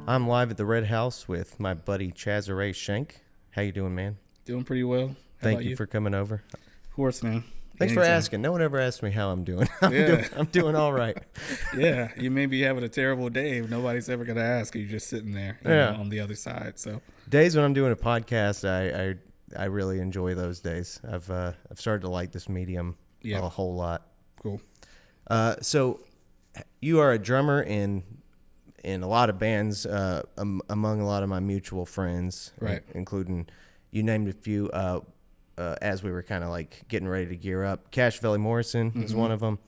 I'm live at the Red House with my buddy Chaisaray Schenck. How you doing, man? Doing pretty well. How Thank about you you? for coming over. Of course, man. Thanks for Anytime. asking. No one ever asked me how I'm doing. Yeah. I'm doing all right. Yeah. You may be having a terrible day. Nobody's ever going to ask. You're just sitting there Yeah. on the other side. So, Days when I'm doing a podcast, I really enjoy those days. I've started to like this medium Yeah. a whole lot. cool. So you are a drummer in a lot of bands, among a lot of my mutual friends, Right. including you named a few. As we were kind of like getting ready to gear up, Cashavelly Morrison is one of them.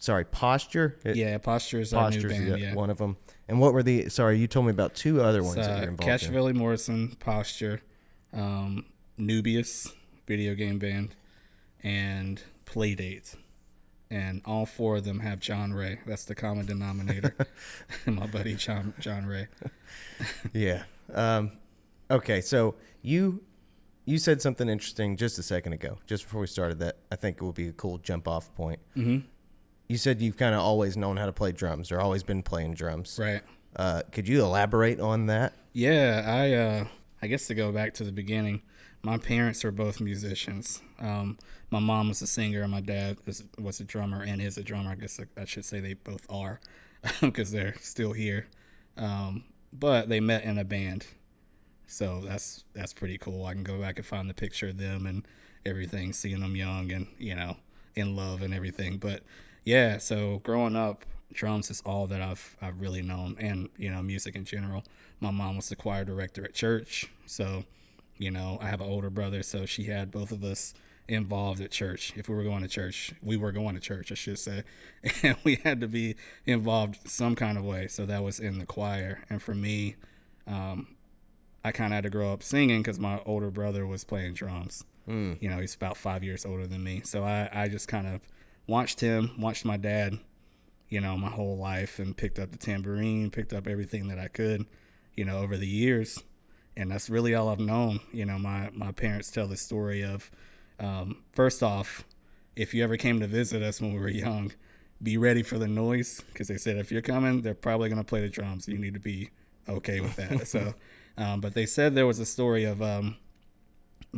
Sorry, Posture. Yeah. Posture is our new Posture's band. Yeah. one of them. And what were the? Sorry, you told me about two other ones that you're involved in. Cashavelly Morrison, Posture, Noobious, video game band, and Playdate. And all four of them have John Ray. That's the common denominator. My buddy John Ray. Yeah. Okay, so you said something interesting just a second ago, just before we started that I think it would be a cool jump off point. Mm-hmm. You said you've kind of always known how to play drums or always been playing drums. Right. Could you elaborate on that? Yeah, I guess to go back to the beginning, my parents are both musicians. My mom was a singer and my dad was a drummer and is a drummer. I guess I should say they both are because they're still here. But they met in a band. So that's pretty cool. I can go back and find the picture of them and everything, seeing them young and, in love and everything. But yeah, so growing up, drums is all that I've really known, and music in general. My mom was the choir director at church, so I have an older brother, so she had both of us involved at church. If we were going to church, I should say, and we had to be involved some kind of way. So that was in the choir, and for me, I kind of had to grow up singing because my older brother was playing drums. He's about 5 years older than me, so I just kind of watched my dad, my whole life, and picked up the tambourine, picked up everything that I could, over the years. And that's really all I've known. My parents tell the story of, first off, if you ever came to visit us when we were young, be ready for the noise, because they said if you're coming, they're probably going to play the drums. You need to be okay with that. So, but they said there was a story of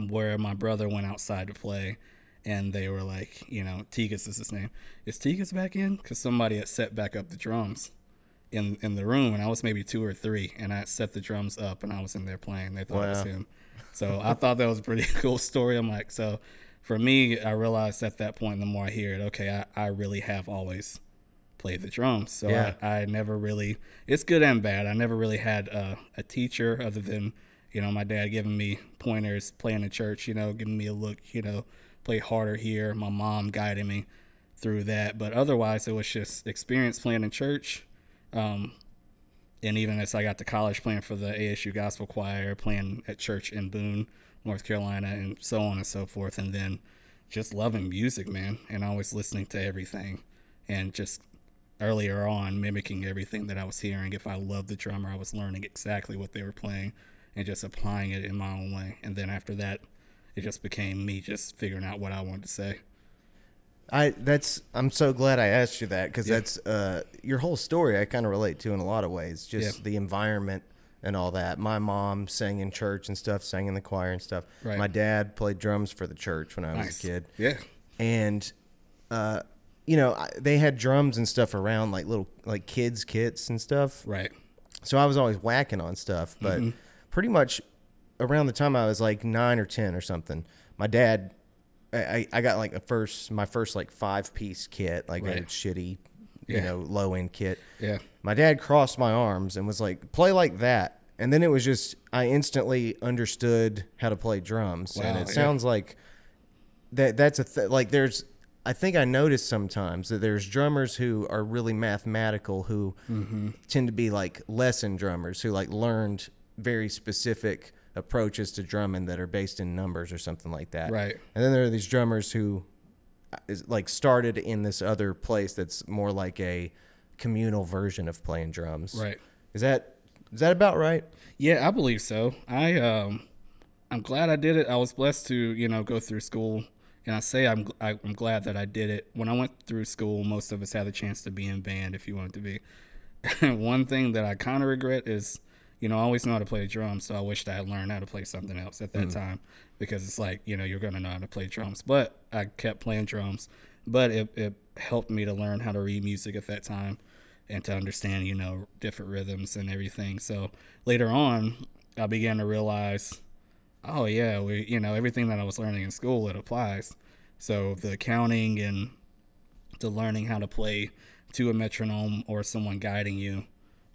where my brother went outside to play, and they were like, Tegas is his name. Is Tegas back in? Because somebody had set back up the drums in the room, and I was maybe 2 or 3, and I had set the drums up, and I was in there playing. They thought it was him. So I thought that was a pretty cool story. I'm like, so for me, I realized at that point, the more I hear it, okay, I really have always played the drums. So Yeah. I never really, it's good and bad. I never really had a teacher other than, my dad giving me pointers, playing in church, giving me a look, play harder here. My mom guiding me through that. But otherwise, it was just experience playing in church. And even as I got to college, playing for the ASU Gospel Choir, playing at church in Boone, North Carolina, and so on and so forth. And then just loving music, man, and always listening to everything. And just earlier on, mimicking everything that I was hearing. If I loved the drummer, I was learning exactly what they were playing and just applying it in my own way. And then after that, it just became me just figuring out what I wanted to say. I'm so glad I asked you that, because Yeah. that's your whole story I kind of relate to in a lot of ways. Just Yeah. the environment and all that. My mom sang in church and stuff, sang in the choir and stuff. Right. My dad played drums for the church when I was Nice. a kid. Yeah. And they had drums and stuff around, like little like kids kits and stuff. Right. So I was always whacking on stuff, but pretty much around the time I was like 9 or 10 or something, my dad, I got like my first like 5-piece kit, like a Right. shitty, Yeah. low end kit. Yeah. My dad crossed my arms and was like, play like that. And then it was just, I instantly understood how to play drums. Wow, And it yeah. sounds like that's like I think I noticed sometimes that there's drummers who are really mathematical, who tend to be like lesson drummers, who like learned very specific approaches to drumming that are based in numbers or something like that. Right. And then there are these drummers who started in this other place that's more like a communal version of playing drums. Right. Is that about right? Yeah, I believe so. I'm glad I did it. I was blessed to, go through school, and I say I'm glad that I did it. When I went through school, most of us had the chance to be in band if you wanted to be. One thing that I kind of regret is, I always know how to play drums, so I wished I had learned how to play something else at that time, because it's like, you're going to know how to play drums. But I kept playing drums, but it helped me to learn how to read music at that time and to understand, different rhythms and everything. So later on, I began to realize, oh yeah, everything that I was learning in school, it applies. So the counting and the learning how to play to a metronome or someone guiding you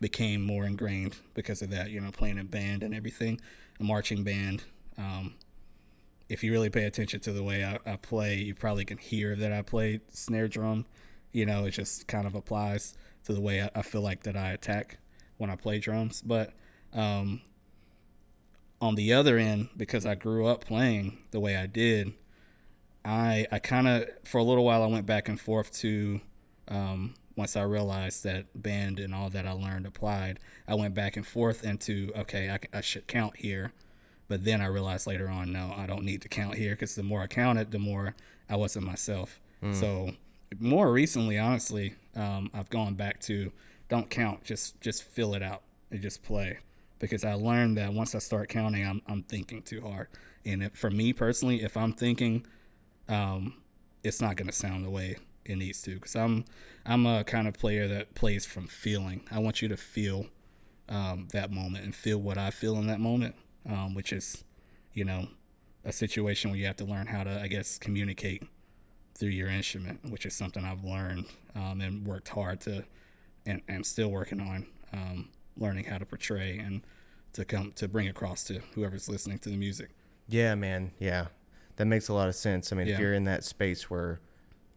became more ingrained because of that, playing in band and everything, a marching band. If you really pay attention to the way I play, you probably can hear that I play snare drum. It just kind of applies to the way I feel like that I attack when I play drums. But on the other end, because I grew up playing the way I did, I kind of, for a little while, I went back and forth to, once I realized that band and all that I learned applied, I went back and forth into, okay, I should count here. But then I realized later on, no, I don't need to count here, because the more I counted, the more I wasn't myself. So more recently, honestly, I've gone back to don't count, just fill it out and just play. Because I learned that once I start counting, I'm thinking too hard. And for me personally, if I'm thinking, it's not going to sound the way it needs to. Because I'm a kind of player that plays from feeling. I want you to feel that moment and feel what I feel in that moment, which is, a situation where you have to learn how to, I guess, communicate through your instrument, which is something I've learned and worked hard to, and still working on, learning how to portray and to bring across to whoever's listening to the music. Yeah, man. Yeah, that makes a lot of sense. I mean, if you're in that space where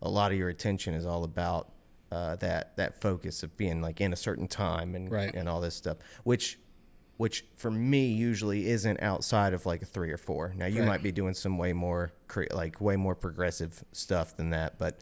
a lot of your attention is all about that focus of being like in a certain time and all this stuff, which for me usually isn't outside of like a 3 or 4. Now you might be doing some way more progressive stuff than that, but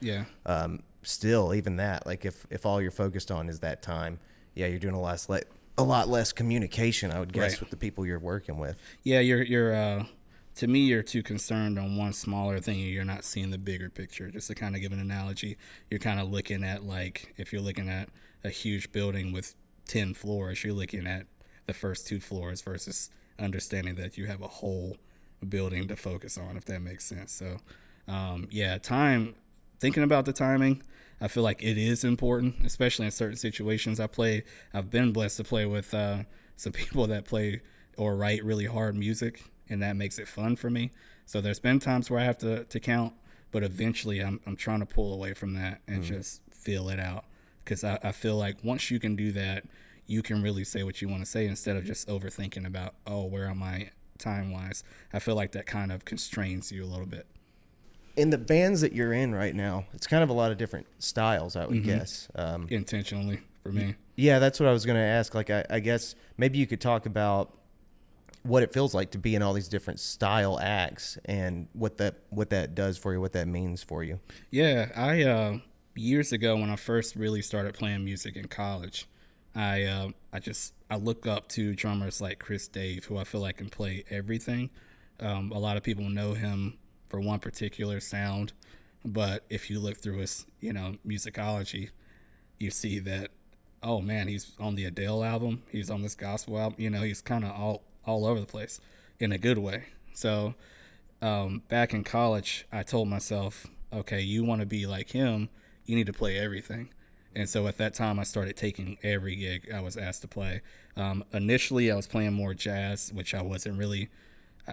still, even that, like if all you're focused on is that time, you're doing a lot less communication, I would guess, with the people you're working with. Yeah, you're to me, you're too concerned on one smaller thing, and you're not seeing the bigger picture. Just to kind of give an analogy, you're kind of looking at, like, if you're looking at a huge building with 10 floors, you're looking at the first 2 floors versus understanding that you have a whole building to focus on, if that makes sense. So, thinking about the timing, I feel like it is important, especially in certain situations. I've been blessed to play with some people that play or write really hard music, and that makes it fun for me. So there's been times where I have to count, but eventually I'm trying to pull away from that and just feel it out. Because I feel like once you can do that, you can really say what you want to say instead of just overthinking about, where am I time-wise? I feel like that kind of constrains you a little bit. In the bands that you're in right now, it's kind of a lot of different styles, I would guess. Intentionally, for me. Yeah, that's what I was going to ask. Like, I guess maybe you could talk about what it feels like to be in all these different style acts and what that does for you, what that means for you. Yeah, I years ago when I first really started playing music in college, I look up to drummers like Chris Dave, who I feel like can play everything. A lot of people know him for one particular sound, but if you look through his, musicology, you see that, oh man, he's on the Adele album, he's on this gospel album, he's kind of all over the place in a good way. So back in college, I told myself, okay, you want to be like him, you need to play everything. And so at that time, I started taking every gig I was asked to play. Initially, I was playing more jazz, which I wasn't really,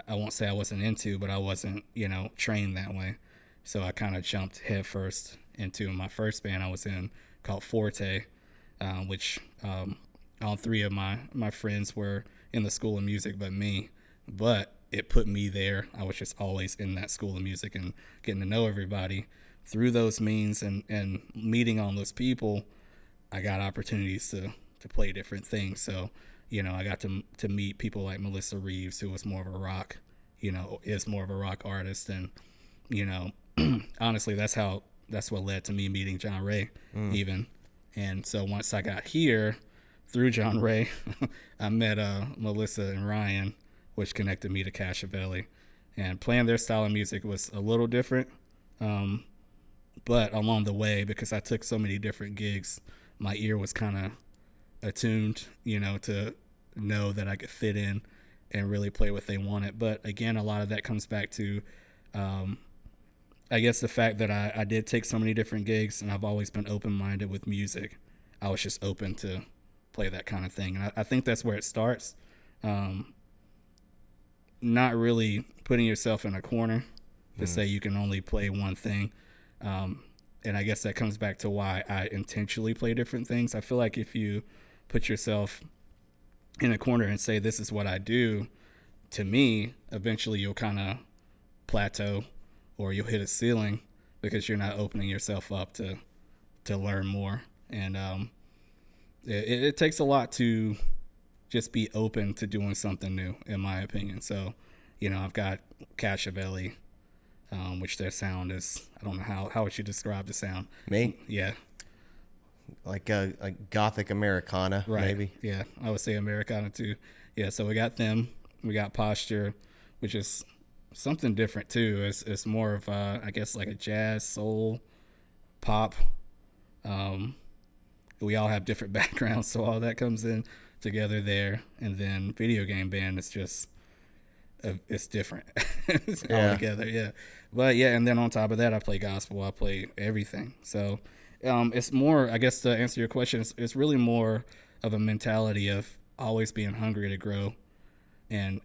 I won't say I wasn't into, but I wasn't, trained that way. So I kind of jumped headfirst into my first band I was in called Forte, which all 3 of my friends were in the School of Music but me. But it put me there. I was just always in that School of Music and getting to know everybody. Through those means and meeting all those people, I got opportunities to play different things. So, I got to meet people like Melissa Reeves, who was more of a rock, is more of a rock artist. And, honestly, that's what led to me meeting John Ray even. And so once I got here through John Ray, I met Melissa and Ryan, which connected me to Cashavelly. And playing their style of music was a little different. But along the way, because I took so many different gigs, my ear was kind of attuned, to know that I could fit in and really play what they wanted. But again, a lot of that comes back to, I guess, the fact that I did take so many different gigs, and I've always been open-minded with music. I was just open to play that kind of thing. And I think that's where it starts. Not really putting yourself in a corner to say you can only play one thing. And I guess that comes back to why I intentionally play different things. I feel like if you put yourself in a corner and say, this is what I do, to me, eventually you'll kind of plateau or you'll hit a ceiling because you're not opening yourself up to learn more. And it takes a lot to just be open to doing something new, in my opinion. So, I've got Cashavelly, which their sound is, I don't know how would you describe the sound? Me? Yeah. Like a Gothic Americana, right. Maybe? Yeah, I would say Americana too. Yeah, so we got them. We got Posture, which is something different too. It's more of, I guess, like a jazz, soul, pop. We all have different backgrounds, so all that comes in together there. And then Video Game Band is just, it's different all together, yeah. But yeah, and then on top of that, I play gospel. I play everything. So it's more, I guess, to answer your question, it's really more of a mentality of always being hungry to grow. And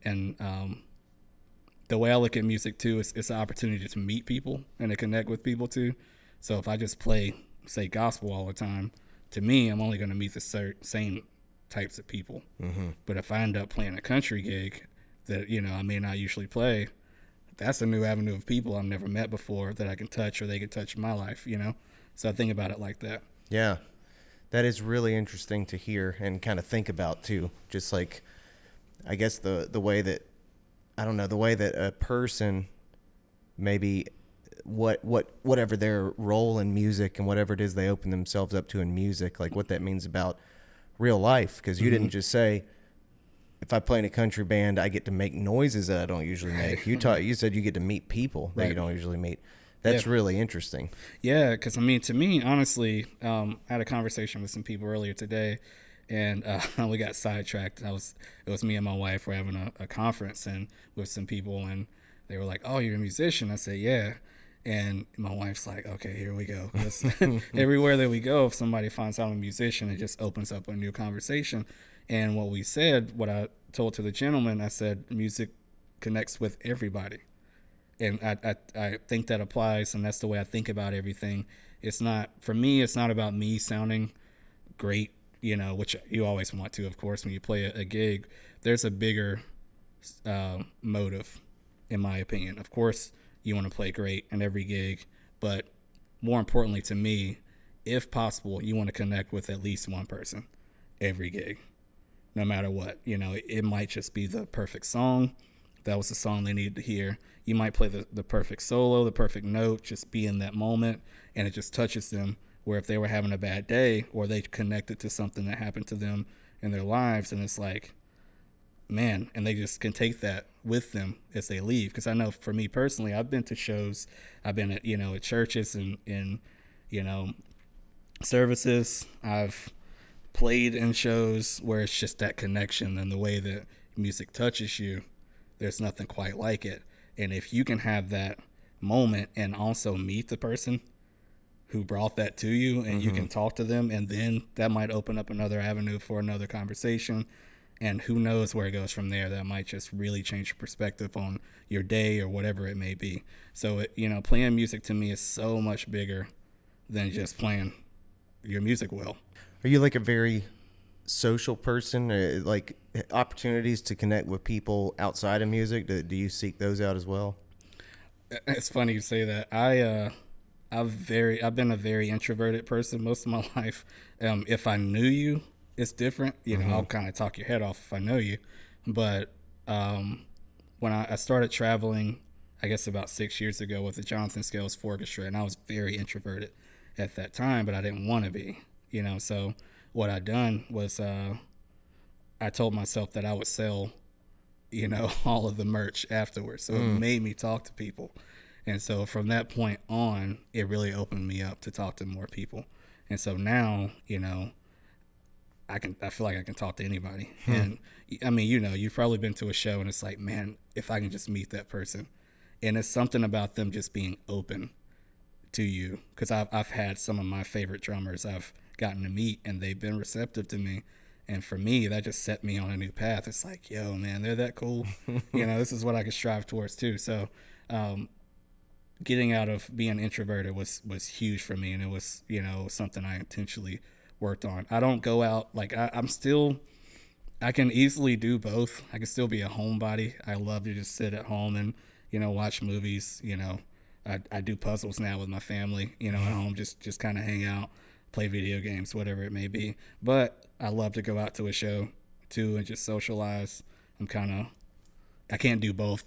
the way I look at music too, it's an opportunity to meet people and to connect with people too. So if I just play, say, gospel all the time, to me, I'm only going to meet the same types of people. Mm-hmm. But if I end up playing a country gig that, I may not usually play, that's a new avenue of people I've never met before that I can touch, or they can touch my life, So I think about it like that. Yeah. That is really interesting to hear and kind of think about too. Just like, I guess the way that, I don't know, the way that a person, maybe whatever their role in music and whatever it is they open themselves up to in music, like what that means about real life. Because you didn't just say, if I play in a country band, I get to make noises that I don't usually make. You said you get to meet people that you don't usually meet. That's really interesting. Yeah, because to me, honestly, I had a conversation with some people earlier today, and we got sidetracked. It was me and my wife were having a conference and with some people, and they were like, "Oh, you're a musician?" I said, "Yeah." And my wife's like, "Okay, here we go." Everywhere that we go, if somebody finds out I'm a musician, it just opens up a new conversation. And what I told to the gentleman, I said, music connects with everybody. And I think that applies, and that's the way I think about everything. For me, it's not about me sounding great, which you always want to, of course, when you play a gig. There's a bigger motive, in my opinion. Of course, you want to play great in every gig, but more importantly to me, if possible, you want to connect with at least one person every gig, no matter what. It might just be the perfect song. That was the song they needed to hear. You might play the perfect solo, the perfect note, just be in that moment, and it just touches them, where if they were having a bad day or they connected to something that happened to them in their lives, and it's like, man, and they just can take that with them as they leave. Because I know for me personally, I've been to shows, I've been at, at churches and in, services. I've played in shows where it's just that connection and the way that music touches you. There's nothing quite like it. And if you can have that moment and also meet the person who brought that to you, and you can talk to them, and then that might open up another avenue for another conversation. And who knows where it goes from there. That might just really change your perspective on your day or whatever it may be. So, playing music to me is so much bigger than just playing your music well. Are you like a very social person, or like opportunities to connect with people outside of music? Do you seek those out as well? It's funny you say that. I've been a very introverted person most of my life. If I knew you, it's different. I'll kind of talk your head off if I know you. But when I started traveling, I guess about 6 years ago with the Jonathan Scales Orchestra, and I was very introverted at that time, but I didn't want to be. So what I done was I told myself that I would sell, all of the merch afterwards. So it made me talk to people. And so from that point on, it really opened me up to talk to more people. And so now, I feel like I can talk to anybody. And I mean, you've probably been to a show and it's like, man, if I can just meet that person. And it's something about them just being open to you. Because I've had some of my favorite drummers I've gotten to meet, and they've been receptive to me. And for me, that just set me on a new path. It's like, yo, man, they're that cool. This is what I can strive towards too. So getting out of being introverted was huge for me. And it was, something I intentionally worked on. I don't go out. Like I can easily do both. I can still be a homebody. I love to just sit at home and, watch movies. I do puzzles now with my family, at home, just kind of hang out, play video games, whatever it may be. But I love to go out to a show too and just socialize. I can't do both,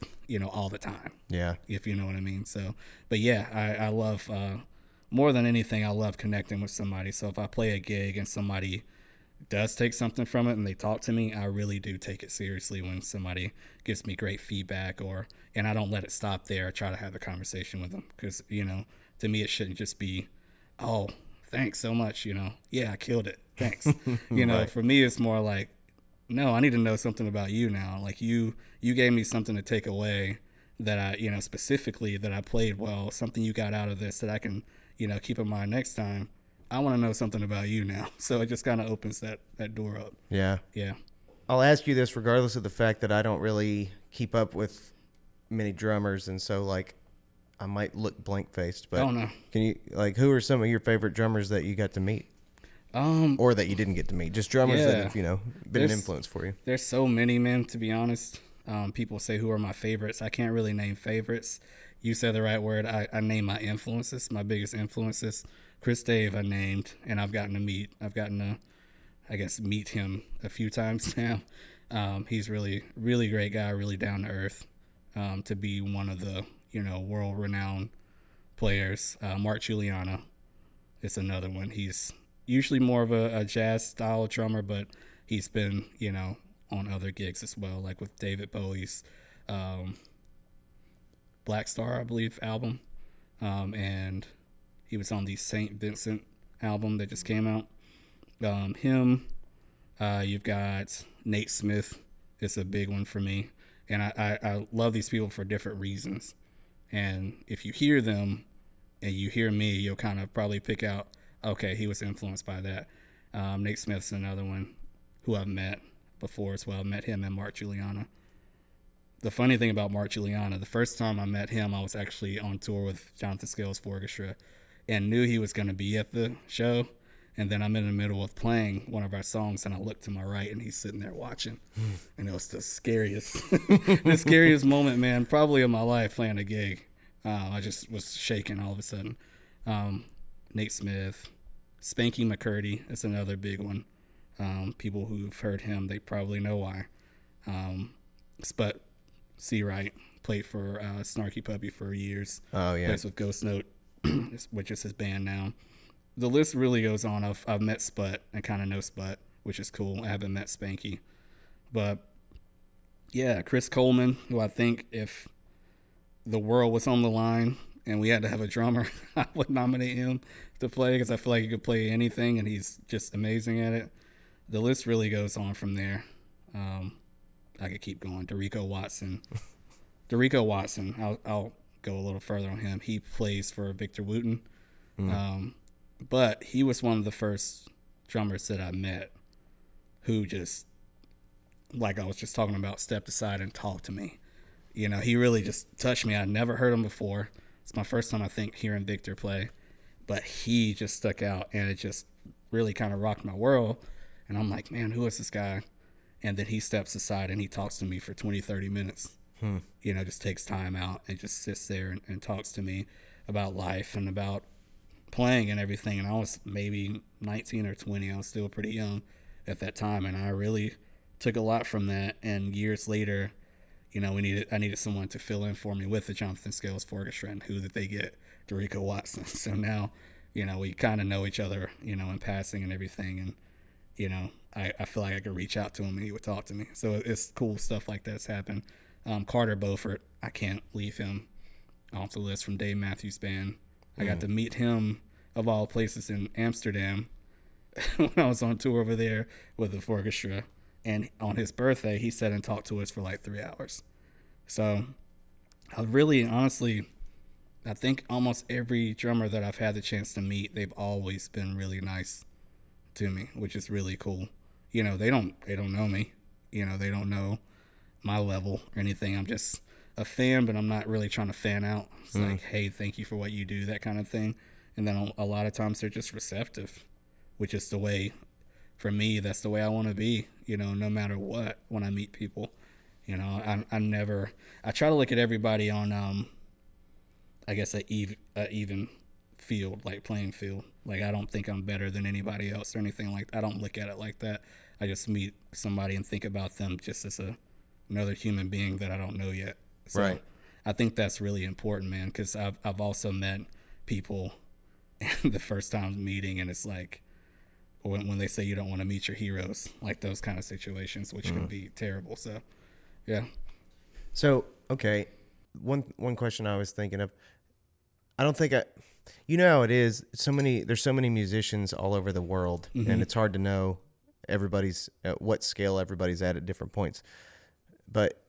all the time. Yeah. If you know what I mean. So, but yeah, I love, more than anything, I love connecting with somebody. So if I play a gig and somebody does take something from it and they talk to me, I really do take it seriously when somebody gives me great feedback, and I don't let it stop there. I try to have a conversation with them because, to me, it shouldn't just be, oh, thanks so much. Yeah, I killed it. Thanks. Right. For me, it's more like, no, I need to know something about you now. Like you gave me something to take away that I, specifically that I played well, something you got out of this that I can, keep in mind next time. I want to know something about you now. So it just kind of opens that door up. Yeah. Yeah. I'll ask you this regardless of the fact that I don't really keep up with many drummers, and so like I might look blank-faced, but Oh no. Can you who are some of your favorite drummers that you got to meet? Or that you didn't get to meet? Just drummers that have, been an influence for you. There's so many, man, to be honest. People say who are my favorites. I can't really name favorites. You said the right word. I name my influences, my biggest influences. Chris Dave I named, and I've gotten to, I guess, meet him a few times now. He's really, really great guy, really down to earth, to be one of the, world-renowned players. Mark Juliana is another one. He's usually more of a jazz style drummer, but he's been, on other gigs as well, like with David Bowie's Black Star, I believe, album. And he was on the St. Vincent album that just came out. You've got Nate Smith. It's a big one for me. And I love these people for different reasons. And if you hear them and you hear me, you'll kind of probably pick out, okay, he was influenced by that. Nate Smith's another one who I've met before as well. I met him and Mark Juliana. The funny thing about Mark Juliana, the first time I met him, I was actually on tour with Jonathan Scales Orchestra and knew he was going to be at the show. And then I'm in the middle of playing one of our songs, and I look to my right, and he's sitting there watching. And it was the scariest, the scariest moment, man, probably of my life playing a gig. I just was shaking all of a sudden. Nate Smith, Spanky McCurdy is another big one. People who've heard him, they probably know why. Sput Seawright played for Snarky Puppy for years. Oh, yeah. Plays with Ghost Note, which is his band now. The list really goes on. I've met Sput and kind of know Sput, which is cool. I haven't met Spanky. But, yeah, Chris Coleman, who I think if the world was on the line and we had to have a drummer, I would nominate him to play because I feel like he could play anything and he's just amazing at it. The list really goes on from there. I could keep going. Dorico Watson. I'll go a little further on him. He plays for Victor Wooten. But he was one of the first drummers that I met who just, like I was just talking about, stepped aside and talked to me. He really just touched me. I'd never heard him before. It's my first time, I think, hearing Victor play. But he just stuck out, and it just really kind of rocked my world. And I'm like, man, who is this guy? And then he steps aside, and he talks to me for 20, 30 minutes. Just takes time out and just sits there and talks to me about life and about playing and everything. And I was maybe 19 or 20. I was still pretty young at that time, and I really took a lot from that. And years later, I needed someone to fill in for me with the Jonathan Scales Orchestra, and who did they get? Dorico Watson. So now, we kind of know each other, in passing and everything. And, I feel like I could reach out to him and he would talk to me. So it's cool stuff like that's happened. Carter Beaufort, I can't leave him off the list from Dave Matthews Band. I got to meet him, of all places, in Amsterdam when I was on tour over there with the orchestra. And on his birthday, he sat and talked to us for like 3 hours. So I really, honestly, I think almost every drummer that I've had the chance to meet, they've always been really nice to me, which is really cool. You know, they don't know me. You know, they don't know my level or anything. I'm just a fan, but I'm not really trying to fan out. It's like, hey, thank you for what you do, that kind of thing. And then a lot of times they're just receptive, which is the way, for me, that's the way I want to be, you know, no matter what, when I meet people. You know, I try to look at everybody on, I guess, a even field, like playing field. Like, I don't think I'm better than anybody else or anything like that. I don't look at it like that. I just meet somebody and think about them just as another human being that I don't know yet. So Right. I think that's really important, man, because I've also met people the first time meeting, and it's like when they say you don't want to meet your heroes, like those kind of situations, which can be terrible. So, yeah. So, okay, one question I was thinking of. I don't think you know how it is. There's so many musicians all over the world, and it's hard to know everybody's at what scale everybody's at different points. But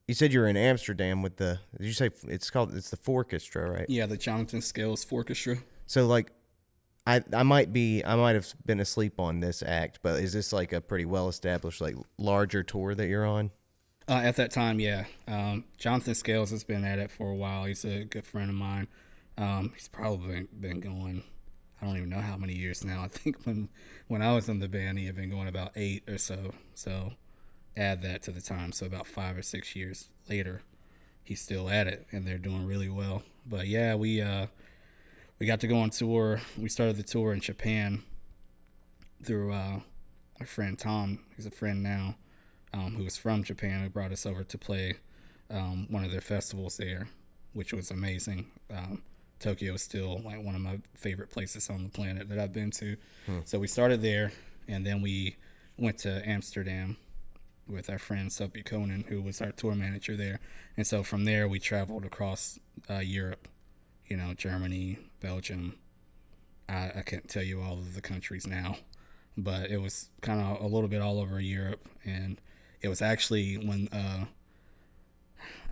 you said you were in Amsterdam with did you say it's the Orchestra, right? Yeah, the Jonathan Scales Orchestra. So like, I might have been asleep on this act, but is this like a pretty well established, like, larger tour that you're on? At that time, yeah. Jonathan Scales has been at it for a while. He's a good friend of mine. He's probably been going, I don't even know how many years now. I think when I was in the band, he had been going about 8 or so. So add that to the time. So about 5 or 6 years later, he's still at it, and they're doing really well. But yeah, we got to go on tour. We started the tour in Japan through our friend Tom. He's a friend now, who was from Japan, who brought us over to play one of their festivals there, which was amazing. Tokyo is still like one of my favorite places on the planet that I've been to. So we started there, and then we went to Amsterdam with our friend Sophie Conan, who was our tour manager there. And so from there, we traveled across Europe, you know, Germany, Belgium. I can't tell you all of the countries now, but it was kind of a little bit all over Europe. And it was actually when,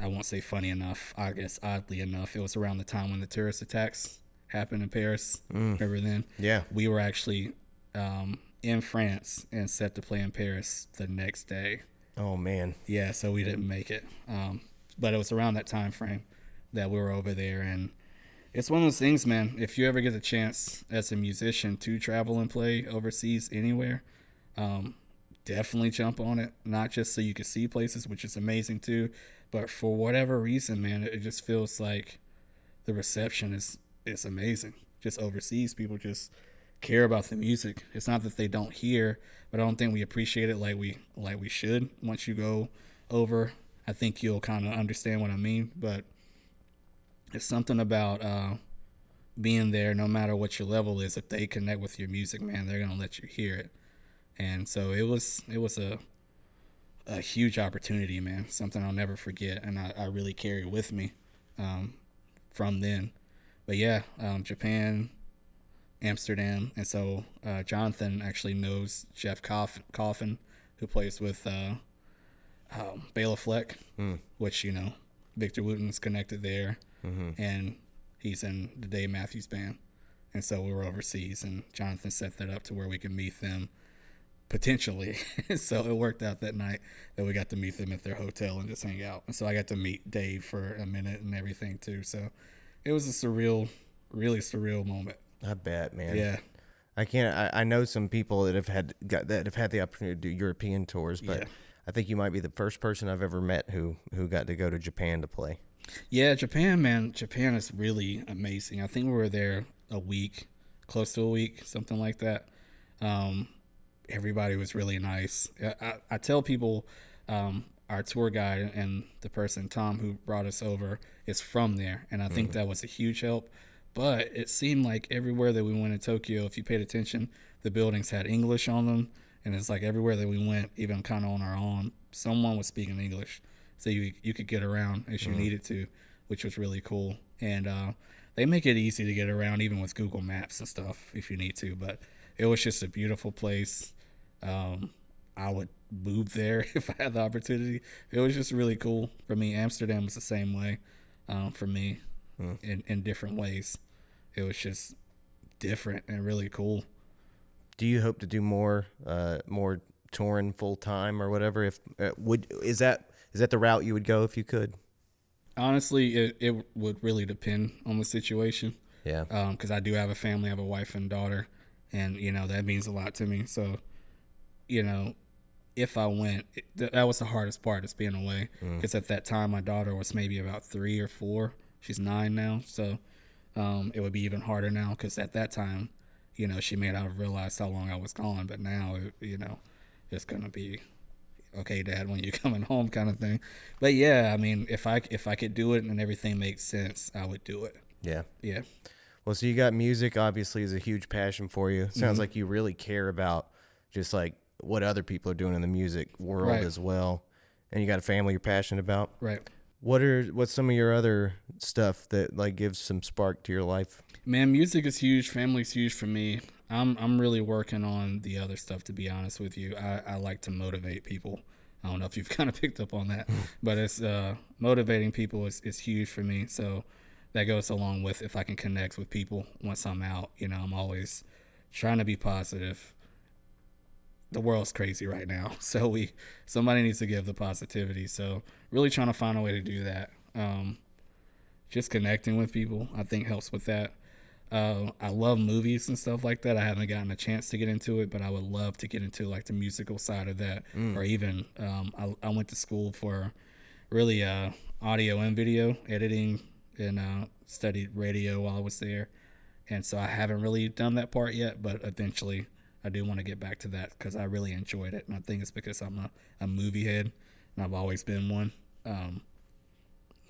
I won't say funny enough, I guess oddly enough, it was around the time when the terrorist attacks happened in Paris. Remember then? Yeah. We were actually in France and set to play in Paris the next day. Oh man. Yeah, so we didn't make it. But it was around that time frame that we were over there. And it's one of those things, man, if you ever get the chance as a musician to travel and play overseas anywhere, definitely jump on it. Not just so you can see places, which is amazing too, but for whatever reason, man, it just feels like the reception is amazing. Just overseas, people just care about the music. It's not that they don't hear, but I don't think we appreciate it like we should. Once you go over, I think you'll kind of understand what I mean. But it's something about being there, no matter what your level is. If they connect with your music, man, they're gonna let you hear it. And so it was a huge opportunity, man. Something I'll never forget, and I really carry with me from then. But yeah, Japan, Amsterdam, and so Jonathan actually knows Jeff Coffin, who plays with Bela Fleck, which, you know, Victor Wooten's connected there, and he's in the Dave Matthews Band. And so we were overseas, and Jonathan set that up to where we could meet them potentially. So it worked out that night that we got to meet them at their hotel and just hang out. And so I got to meet Dave for a minute and everything too. So it was a really surreal moment. I bet, man. Yeah. I know some people that have had the opportunity to do European tours, but Yeah. I think you might be the first person I've ever met who got to go to Japan to play. Yeah, Japan, man. Japan is really amazing. I think we were there a week, close to a week, something like that. Everybody was really nice. I tell people, our tour guide and the person, Tom, who brought us over, is from there. And I think that was a huge help. But it seemed like everywhere that we went in Tokyo, if you paid attention, the buildings had English on them. And it's like everywhere that we went, even kind of on our own, someone was speaking English. So you could get around as you needed to, which was really cool. And they make it easy to get around, even with Google Maps and stuff, if you need to. But it was just a beautiful place. I would move there if I had the opportunity. It was just really cool for me. Amsterdam was the same way for me in different ways. It was just different and really cool. Do you hope to do more touring full time or whatever? If is that the route you would go if you could? Honestly, it would really depend on the situation. Yeah. Because I do have a family, I have a wife and daughter, and that means a lot to me. So, if I went, that was the hardest part, is being away. Because at that time, my daughter was maybe about 3 or 4. She's 9 now, so it would be even harder now. Because at that time, she may not have realized how long I was gone, but now, it's gonna be, okay, Dad, when you coming home, kind of thing. But yeah, I mean, if I could do it and everything makes sense, I would do it. Yeah. Yeah. Well, so you got music, obviously, is a huge passion for you. Sounds like you really care about just like what other people are doing in the music world as well. And you got a family you're passionate about. Right. What's some of your other stuff that like gives some spark to your life? Man, music is huge. Family's huge for me. I'm really working on the other stuff, to be honest with you. I like to motivate people. I don't know if you've kind of picked up on that, but it's motivating people is huge for me. So that goes along with if I can connect with people once I'm out. I'm always trying to be positive. The world's crazy right now, so somebody needs to give the positivity. So really trying to find a way to do that. Just connecting with people, I think, helps with that. I love movies and stuff like that. I haven't gotten a chance to get into it, but I would love to get into like the musical side of that. Or even I went to school for really audio and video editing, and studied radio while I was there. And so I haven't really done that part yet, but eventually I do want to get back to that because I really enjoyed it. And I think it's because I'm a movie head, and I've always been one.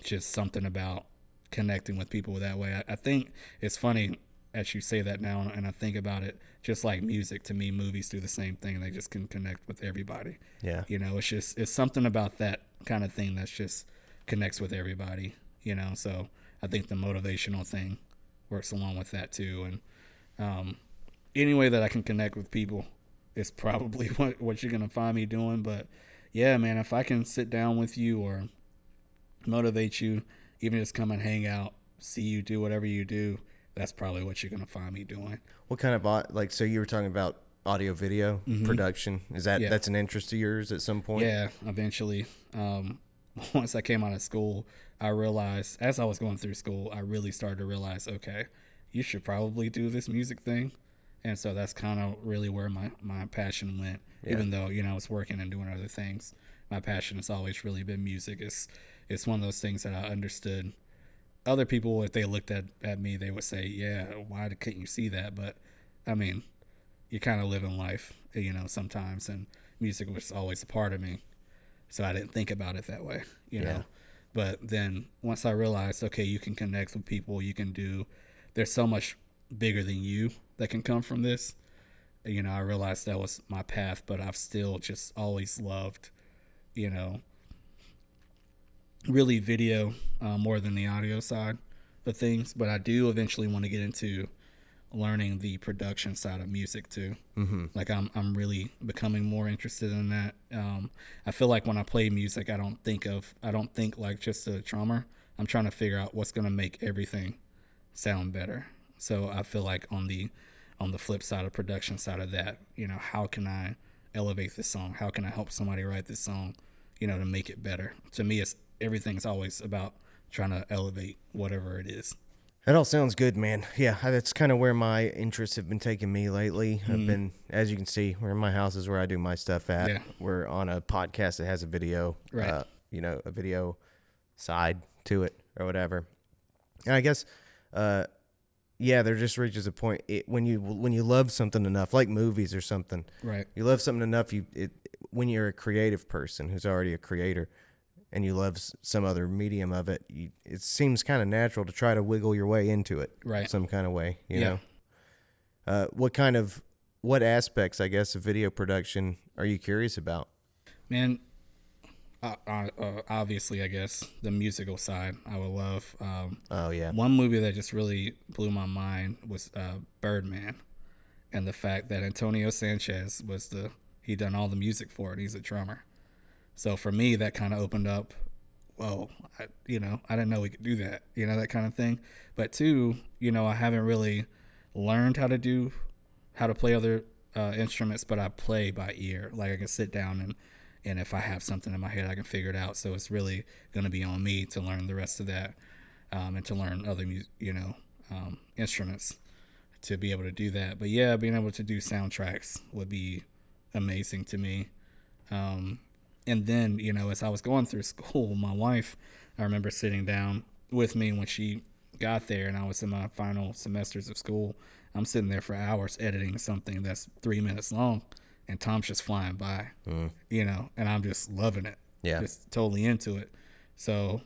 Just something about connecting with people that way. I think it's funny as you say that now, and I think about it, just like music, to me, movies do the same thing. They just can connect with everybody. Yeah. It's something about that kind of thing that's just connects with everybody, so I think the motivational thing works along with that too. And any way that I can connect with people is probably what you're going to find me doing. But yeah, man, if I can sit down with you or motivate you, even just come and hang out, see you do whatever you do, that's probably what you're going to find me doing. What kind of, so you were talking about audio video production. Is that's an interest of yours at some point? Yeah, eventually. Once I came out of school, I realized, as I was going through school, I really started to realize, okay, you should probably do this music thing. And so that's kind of really where my passion went. Yeah. Even though, I was working and doing other things, my passion has always really been music. It's one of those things that I understood. Other people, if they looked at me, they would say, yeah, why couldn't you see that? But, I mean, you kind of live in life, sometimes, and music was always a part of me. So I didn't think about it that way, know. But then once I realized, okay, you can connect with people, there's so much bigger than you that can come from this. I realized that was my path, but I've still just always loved, really video more than the audio side of things. But I do eventually want to get into learning the production side of music too. Like I'm really becoming more interested in that. I feel like when I play music, I don't think like just a drummer. I'm trying to figure out what's going to make everything sound better. So I feel like on the flip side of production side of that, how can I elevate this song? How can I help somebody write this song, to make it better? To me, everything's always about trying to elevate whatever it is. That all sounds good, man. Yeah, that's kind of where my interests have been taking me lately. I've been, as you can see, where my house is where I do my stuff at. Yeah. We're on a podcast that has a video, right. A video side to it or whatever. And I guess, there just reaches a point when you love something enough, like movies or something. Right. You love something enough. When you're a creative person who's already a creator, and you love some other medium of it, it seems kind of natural to try to wiggle your way into it, right? Some kind of way, you know. What aspects, I guess, of video production are you curious about? Man, obviously, I guess the musical side I would love. Oh yeah. One movie that just really blew my mind was Birdman, and the fact that Antonio Sanchez he done all the music for it. He's a drummer. So for me, that kind of opened up, whoa, I didn't know we could do that, that kind of thing. But two, I haven't really learned how to play other instruments, but I play by ear. Like I can sit down and if I have something in my head, I can figure it out. So it's really going to be on me to learn the rest of that, and to learn other, instruments to be able to do that. But yeah, being able to do soundtracks would be amazing to me. And then, as I was going through school, my wife, I remember sitting down with me when she got there and I was in my final semesters of school. I'm sitting there for hours editing something that's 3 minutes long and Tom's just flying by, and I'm just loving it. Yeah. Just totally into it. So,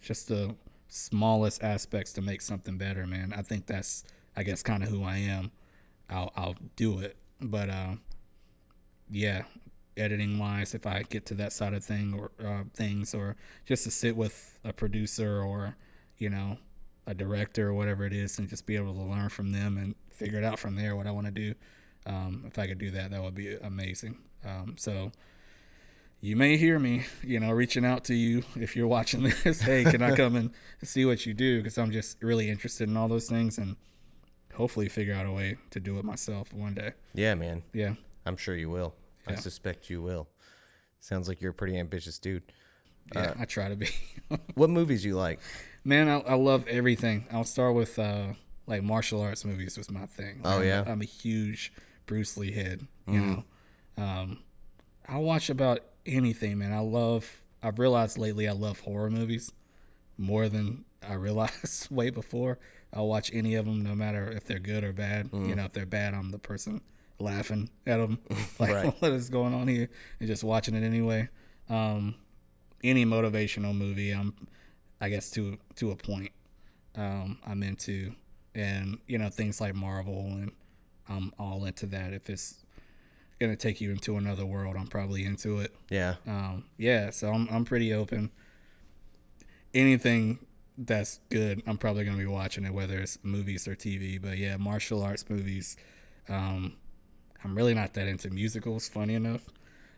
just the smallest aspects to make something better, man. I think that's, I guess, kind of who I am. I'll do it. But, yeah, editing wise, if I get to that side of things, or just to sit with a producer or, a director or whatever it is and just be able to learn from them and figure it out from there what I want to do. If I could do that, that would be amazing. So you may hear me, reaching out to you if you're watching this. Hey, can I come and see what you do? Because I'm just really interested in all those things and hopefully figure out a way to do it myself one day. Yeah, man. Yeah. I'm sure you will. Yeah. I suspect you will. Sounds like you're a pretty ambitious dude. Yeah, I try to be. What movies you like? Man, I love everything. I'll start with like martial arts movies was my thing. Oh, yeah? I'm a huge Bruce Lee head, you know. I watch about anything, man. I've realized lately I love horror movies more than I realized way before. I'll watch any of them, no matter if they're good or bad. If they're bad, I'm the person laughing at them, like, right. What is going on here, and just watching it anyway. Any motivational movie, I guess to a point, I'm into, and things like Marvel, and I'm all into that. If it's gonna take you into another world, I'm probably into it. Yeah. So I'm pretty open. Anything that's good, I'm probably gonna be watching it, whether it's movies or TV. But yeah, martial arts movies. I'm really not that into musicals, funny enough,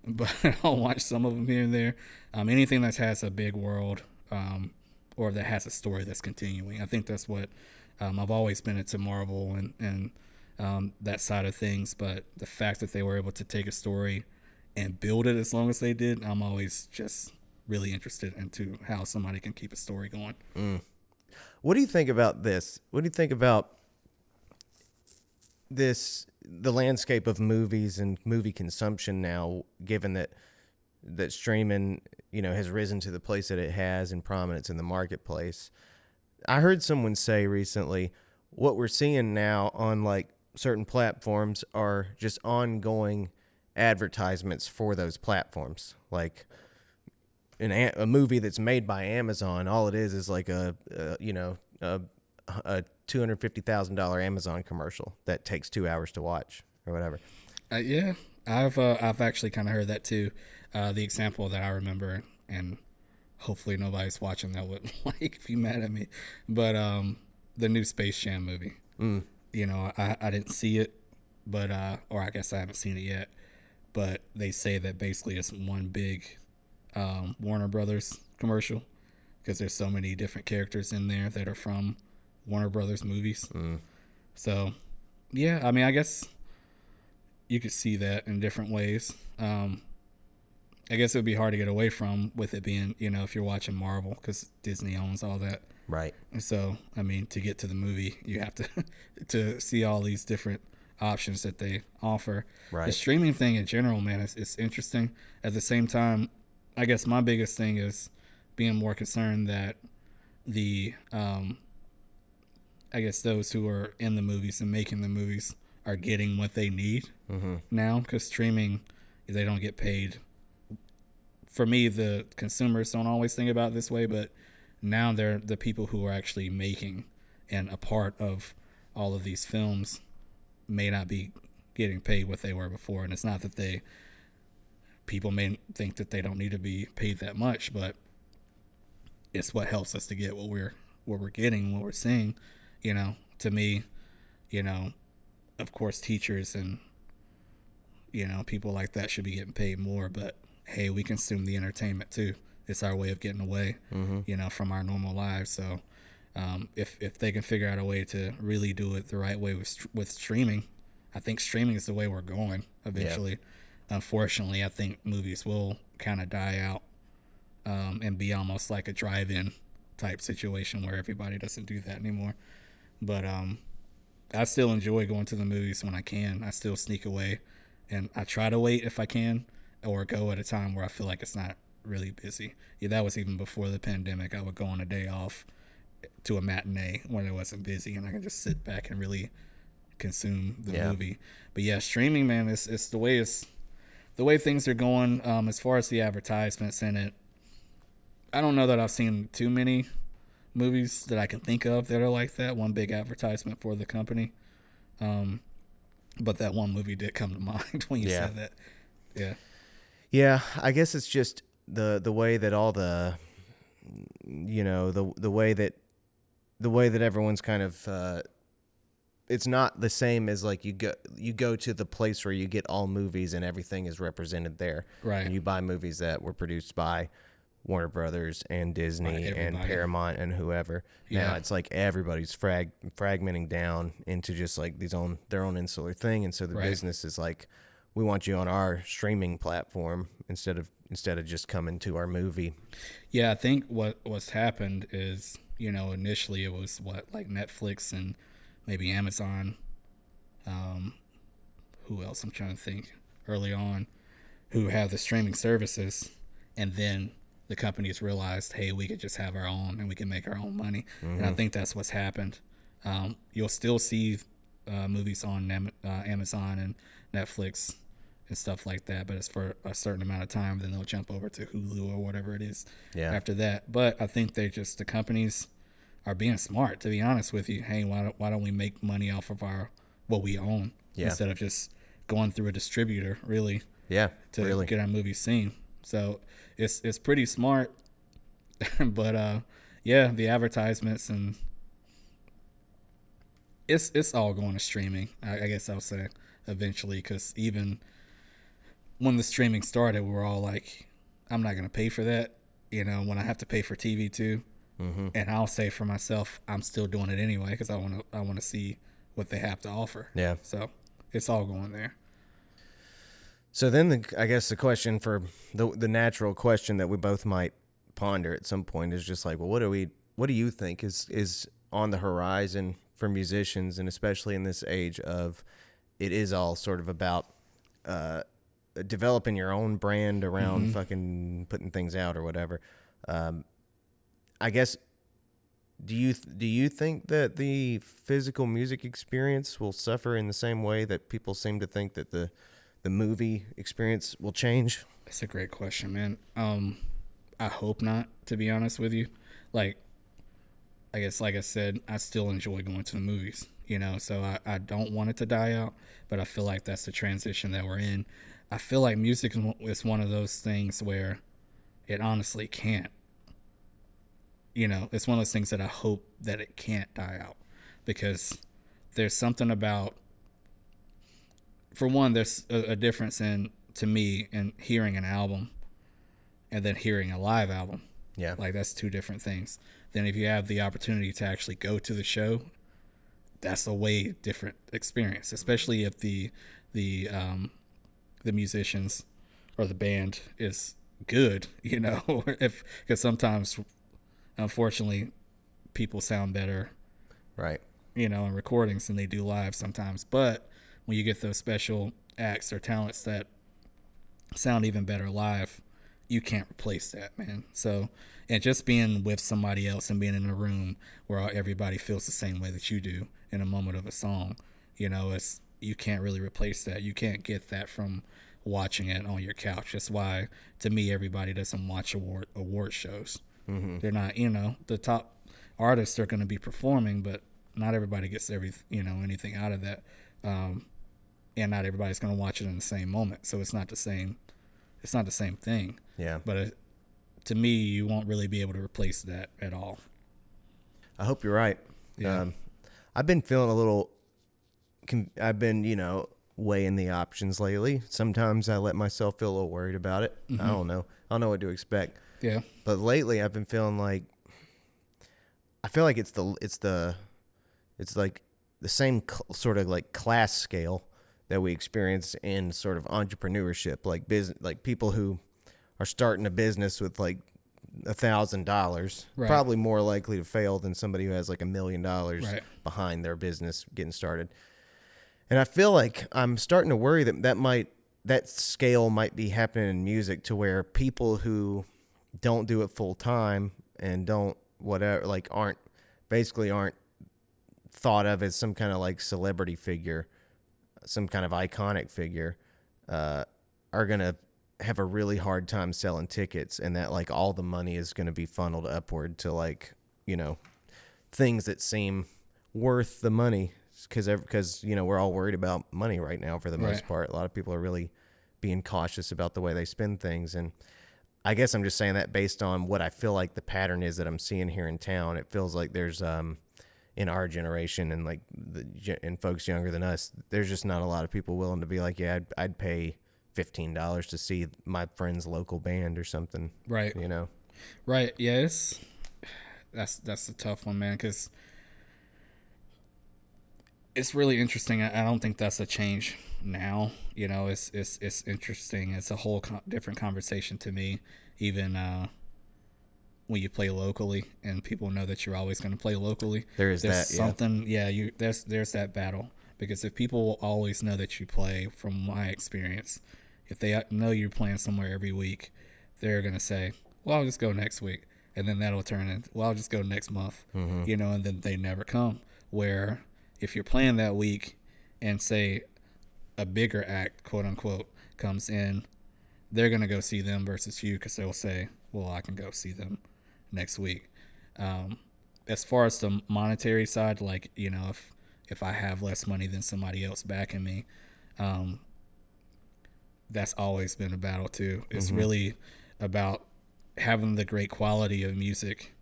but I'll watch some of them here and there. Anything that has a big world, or that has a story that's continuing. I think that's what I've always been into Marvel and that side of things. But the fact that they were able to take a story and build it as long as they did, I'm always just really interested into how somebody can keep a story going. What do you think about this? What do you think about the landscape of movies and movie consumption now, given that streaming, has risen to the place that it has in prominence in the marketplace? I heard someone say recently, what we're seeing now on like certain platforms are just ongoing advertisements for those platforms. Like a movie that's made by Amazon, all it is like a $250,000 Amazon commercial that takes 2 hours to watch or whatever. Yeah, I've actually kind of heard that too. The example that I remember, and hopefully nobody's watching that would be mad at me, but the new Space Jam movie. I didn't see it, but or I guess I haven't seen it yet. But they say that basically it's one big Warner Brothers commercial, because there's so many different characters in there that are from Warner Brothers movies. So, yeah, I mean, I guess you could see that in different ways. I guess it would be hard to get away from with it being, if you're watching Marvel, because Disney owns all that. Right. And so, I mean, to get to the movie, you have to see all these different options that they offer. Right. The streaming thing in general, man, it's interesting. At the same time, I guess my biggest thing is being more concerned that the I guess those who are in the movies and making the movies are getting what they need now, because streaming, they don't get paid. For me, the consumers don't always think about it this way, but now they're the people who are actually making and a part of all of these films may not be getting paid what they were before. And it's not that people may think that they don't need to be paid that much, but it's what helps us to get what we're getting, what we're seeing. To me, of course, teachers and, people like that should be getting paid more, but hey, we consume the entertainment too. It's our way of getting away, from our normal lives. So if they can figure out a way to really do it the right way with streaming, I think streaming is the way we're going eventually. Yeah. Unfortunately, I think movies will kind of die out and be almost like a drive-in type situation where everybody doesn't do that anymore. But I still enjoy going to the movies when I can. I still sneak away, and I try to wait if I can, or go at a time where I feel like it's not really busy. Yeah, that was even before the pandemic. I would go on a day off to a matinee when it wasn't busy, and I could just sit back and really consume the movie. But yeah, streaming, man, it's the way things are going. As far as the advertisements in it, I don't know that I've seen too many movies that I can think of that are like that. One big advertisement for the company. But that one movie did come to mind when you said that. Yeah. Yeah, I guess it's just the way that all the the way that everyone's kind of it's not the same as like you go to the place where you get all movies and everything is represented there. Right. And you buy movies that were produced by Warner Brothers and Disney and Paramount and whoever. Yeah. Now it's like everybody's fragmenting down into just like their own insular thing, and so the business is like, we want you on our streaming platform instead of just coming to our movie. Yeah, I think what's happened is, initially it was like Netflix and maybe Amazon. Who else? I'm trying to think. Early on, who have the streaming services, and then the companies realized, hey, we could just have our own and we can make our own money. Mm-hmm. And I think that's what's happened. You'll still see movies on Amazon and Netflix and stuff like that, but it's for a certain amount of time. Then they'll jump over to Hulu or whatever it is after that. But I think the companies are being smart, to be honest with you. Hey, why don't we make money off of what we own instead of just going through a distributor, really? Yeah, to get our movies seen. So it's pretty smart. But the advertisements, and it's all going to streaming. I guess I'll say eventually, because even when the streaming started, we were all like, I'm not going to pay for that, when I have to pay for TV too. Mm-hmm. And I'll say for myself, I'm still doing it anyway because I want to see what they have to offer. Yeah. So it's all going there. So then I guess the question for the natural question that we both might ponder at some point is just like, well, what do you think is on the horizon for musicians, and especially in this age of, it is all sort of about developing your own brand around fucking putting things out or whatever. I guess, do you think that the physical music experience will suffer in the same way that people seem to think that the movie experience will change? That's a great question, man. I hope not, to be honest with you. Like, I guess, like I said, I still enjoy going to the movies, so I don't want it to die out, but I feel like that's the transition that we're in. I feel like music is one of those things where it honestly can't. It's one of those things that I hope that it can't die out, because there's something about, for one, there's a difference to me in hearing an album and then hearing a live album. Yeah. Like, that's two different things. Then if you have the opportunity to actually go to the show, that's a way different experience, especially if the musicians or the band is good, because sometimes, unfortunately, people sound better, right? In recordings than they do live sometimes. But when you get those special acts or talents that sound even better live, you can't replace that, man. So, and just being with somebody else and being in a room where everybody feels the same way that you do in a moment of a song, you can't really replace that. You can't get that from watching it on your couch. That's why, to me, everybody doesn't watch award shows. Mm-hmm. They're not, the top artists are going to be performing, but not everybody gets anything out of that. And not everybody's going to watch it in the same moment. So it's not the same thing. Yeah. But to me, you won't really be able to replace that at all. I hope you're right. Yeah. I've been feeling a little I've been, weighing the options lately. Sometimes I let myself feel a little worried about it. I don't know. I don't know what to expect. Yeah. But lately I've been feeling like, I feel like it's like the same sort of like class scale that we experience in sort of entrepreneurship, like business, like people who are starting a business with like $1,000, Right. probably more likely to fail than somebody who has like $1 million Right. behind their business getting started. And I feel like I'm starting to worry that scale might be happening in music, to where people who don't do it full time and don't whatever, like aren't thought of as some kind of like celebrity figure, some kind of iconic figure, are gonna have a really hard time selling tickets, and that like all the money is going to be funneled upward to like, things that seem worth the money, because we're all worried about money right now for the most part. A lot of people are really being cautious about the way they spend things, and I guess I'm just saying that based on what I feel like the pattern is that I'm seeing here in town. It feels like there's in our generation and like and folks younger than us, there's just not a lot of people willing to be like, yeah, I'd pay $15 to see my friend's local band or something. Right. Right. Yeah. That's a tough one, man, because it's really interesting. I don't think that's a change now. It's interesting. It's a whole different conversation to me, even when you play locally and people know that you're always going to play locally. There's something. Yeah. There's that battle, because if people always know that you play, from my experience, if they know you're playing somewhere every week, they're going to say, well, I'll just go next week. And then that'll turn into, well, I'll just go next month, and then they never come. Where if you're playing that week and say a bigger act, quote unquote, comes in, they're going to go see them versus you, because they'll say, well, I can go see them next week. As far as the monetary side, like, if I have less money than somebody else backing me, that's always been a battle too. It's really about having the great quality of music,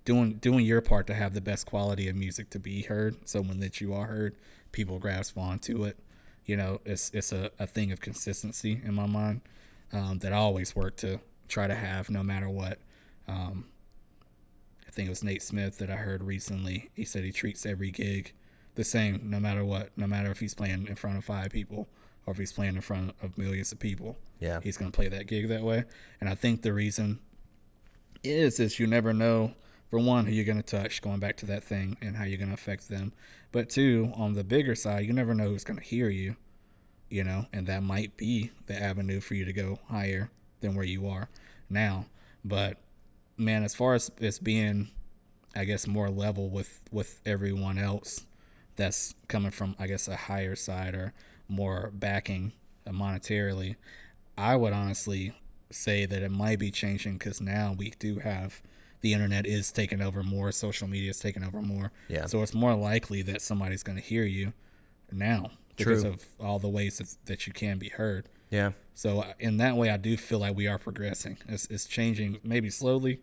doing your part to have the best quality of music to be heard. So when that you are heard, people grasp onto it. It's a thing of consistency in my mind, that I always work to try to have, no matter what. I think it was Nate Smith that I heard recently. He said he treats every gig the same, no matter what, no matter if he's playing in front of 5 people or if he's playing in front of millions of people. Yeah. He's going to play that gig that way. And I think the reason is you never know, for one, who you're going to touch, going back to that thing, and how you're going to affect them. But two, on the bigger side, you never know who's going to hear you, and that might be the avenue for you to go higher than where you are now. But, man, as far as being, I guess, more level with everyone else that's coming from, I guess, a higher side or more backing monetarily, I would honestly say that it might be changing, because now we do have, the internet is taking over more, social media is taking over more. Yeah. So it's more likely that somebody's going to hear you now because of all the ways that you can be heard. Yeah. So in that way, I do feel like we are progressing. It's changing, maybe slowly,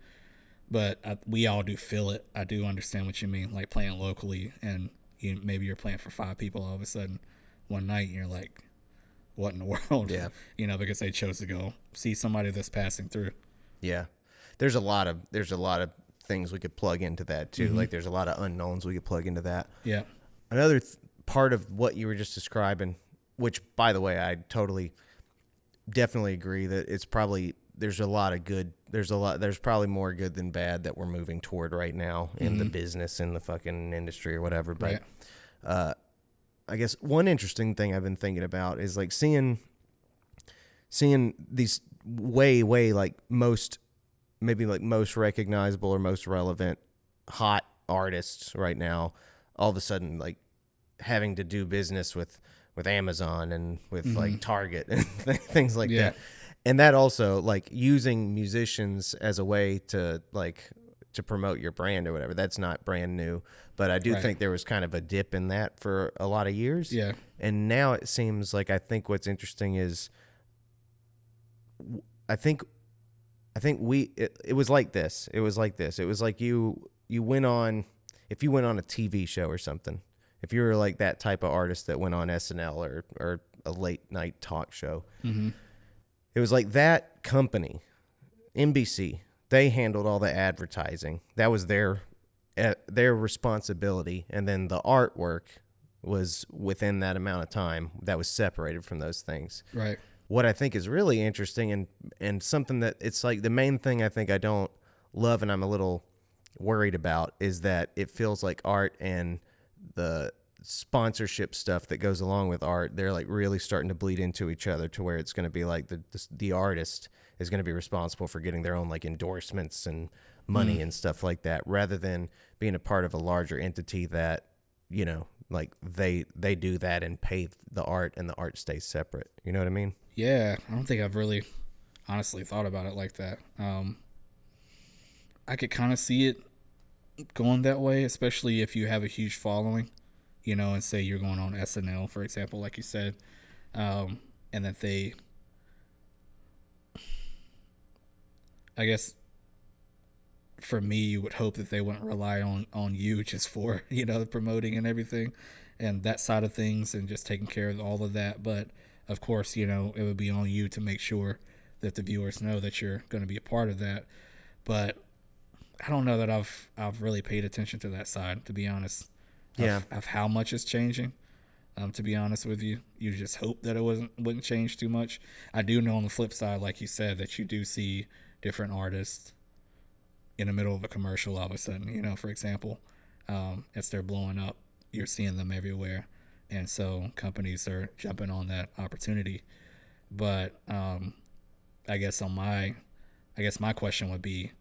but we all do feel it. I do understand what you mean, like playing locally, and maybe you're playing for 5 people all of a sudden one night, and you're like, what in the world? Yeah. Because they chose to go see somebody that's passing through. Yeah. There's a lot of things we could plug into that too. Like there's a lot of unknowns we could plug into that. Yeah. Another part of what you were just describing, which by the way, I definitely agree that it's probably, there's probably more good than bad that we're moving toward right now in the business, in the fucking industry or whatever. But, I guess one interesting thing I've been thinking about is like seeing these way like most recognizable or most relevant hot artists right now, all of a sudden like having to do business with Amazon and with like Target and things like that. And that also like using musicians as a way to promote your brand or whatever. That's not brand new, but I do think there was kind of a dip in that for a lot of years. Yeah. And now it seems like, I think what's interesting is I think it was like this. It was like you went on, if you went on a TV show or something if you were like that type of artist that went on SNL or a late night talk show, it was like that company, NBC, they handled all the advertising. That was their responsibility. And then the artwork was within that amount of time that was separated from those things. Right. What I think is really interesting and something that it's like the main thing I think I don't love and I'm a little worried about is that it feels like art and the sponsorship stuff that goes along with art, they're like really starting to bleed into each other to where it's going to be like the artist is going to be responsible for getting their own like endorsements and money and stuff like that, rather than being a part of a larger entity that, you know, like they do that and pay the art and the art stays separate. You know what I mean? Yeah, I don't think I've really honestly thought about it like that. I could kind of see it going that way, especially if you have a huge following, you know, and say you're going on SNL, for example, like you said, and that they, I guess, for me, you would hope that they wouldn't rely on you just for, you know, the promoting and everything and that side of things and just taking care of all of that. But of course, you know, it would be on you to make sure that the viewers know that you're going to be a part of that. But I don't know that I've really paid attention to that side, to be honest. Of how much is changing. To be honest with you, you just hope that it wouldn't change too much. I do know on the flip side, like you said, that you do see different artists in the middle of a commercial all of a sudden, you know, for example, as they're blowing up, you're seeing them everywhere. And so companies are jumping on that opportunity. But I guess my question would be,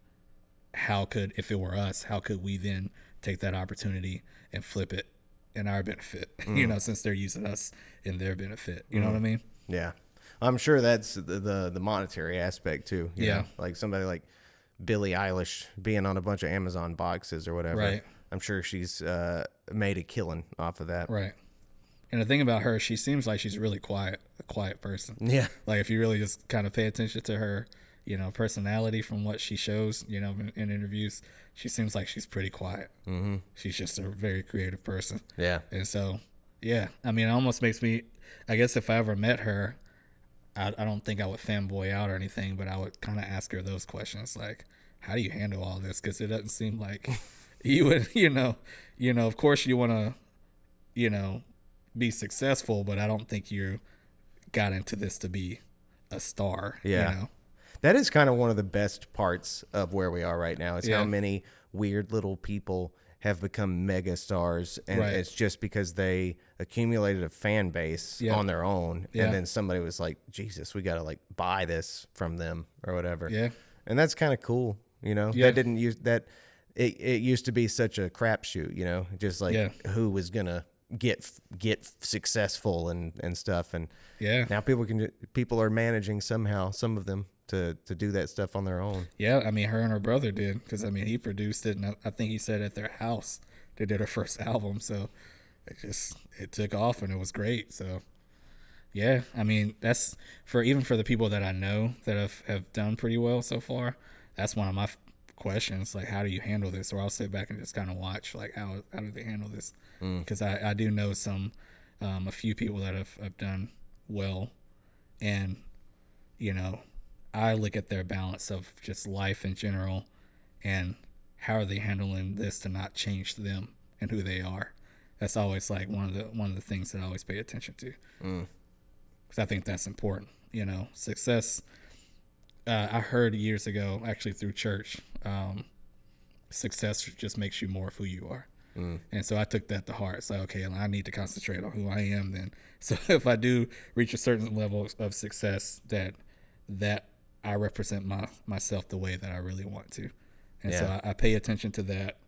if it were us, how could we then take that opportunity and flip it in our benefit, you know, since they're using us in their benefit, you know what I mean? Yeah. I'm sure that's the monetary aspect too. You know? Like somebody like Billie Eilish being on a bunch of Amazon boxes or whatever. Right. I'm sure she's made a killing off of that. Right. And the thing about her, she seems like she's really a quiet person. Yeah. Like if you really just kind of pay attention to her, you know, personality from what she shows, you know, in interviews, she seems like she's pretty quiet. Mm-hmm. She's just a very creative person. Yeah. And so, yeah, I mean, it almost makes me, I guess if I ever met her, I don't think I would fanboy out or anything, but I would kind of ask her those questions, like, how do you handle all this? Because it doesn't seem like you would, you know, of course you want to, you know, be successful, but I don't think you got into this to be a star. Yeah. You know? That is kind of one of the best parts of where we are right now. Is how many weird little people have become mega stars, and it's just because they accumulated a fan base on their own, and then somebody was like, Jesus, we got to like buy this from them or whatever. Yeah. And that's kind of cool, you know. That didn't use that. It used to be such a crapshoot, you know, just like who was gonna get successful and stuff, and now people are managing somehow, some of them to do that stuff on their own. Yeah, I mean, her and her brother did, because I mean, he produced it, and I think he said at their house they did her first album, so it took off and it was great. So yeah, I mean, that's even for the people that I know that have done pretty well so far. That's one of my questions, like, how do you handle this? Or I'll sit back and just kind of watch, like, how do they handle this? Because I do know a few people that have done well, and you know, I look at their balance of just life in general and how are they handling this to not change them and who they are. That's always like one of the things that I always pay attention to, because I think that's important. You know, success. I heard years ago, actually through church, success just makes you more of who you are. And so I took that to heart. So, okay, I need to concentrate on who I am then. So if I do reach a certain level of success, that I represent myself the way that I really want to. And so I pay attention to that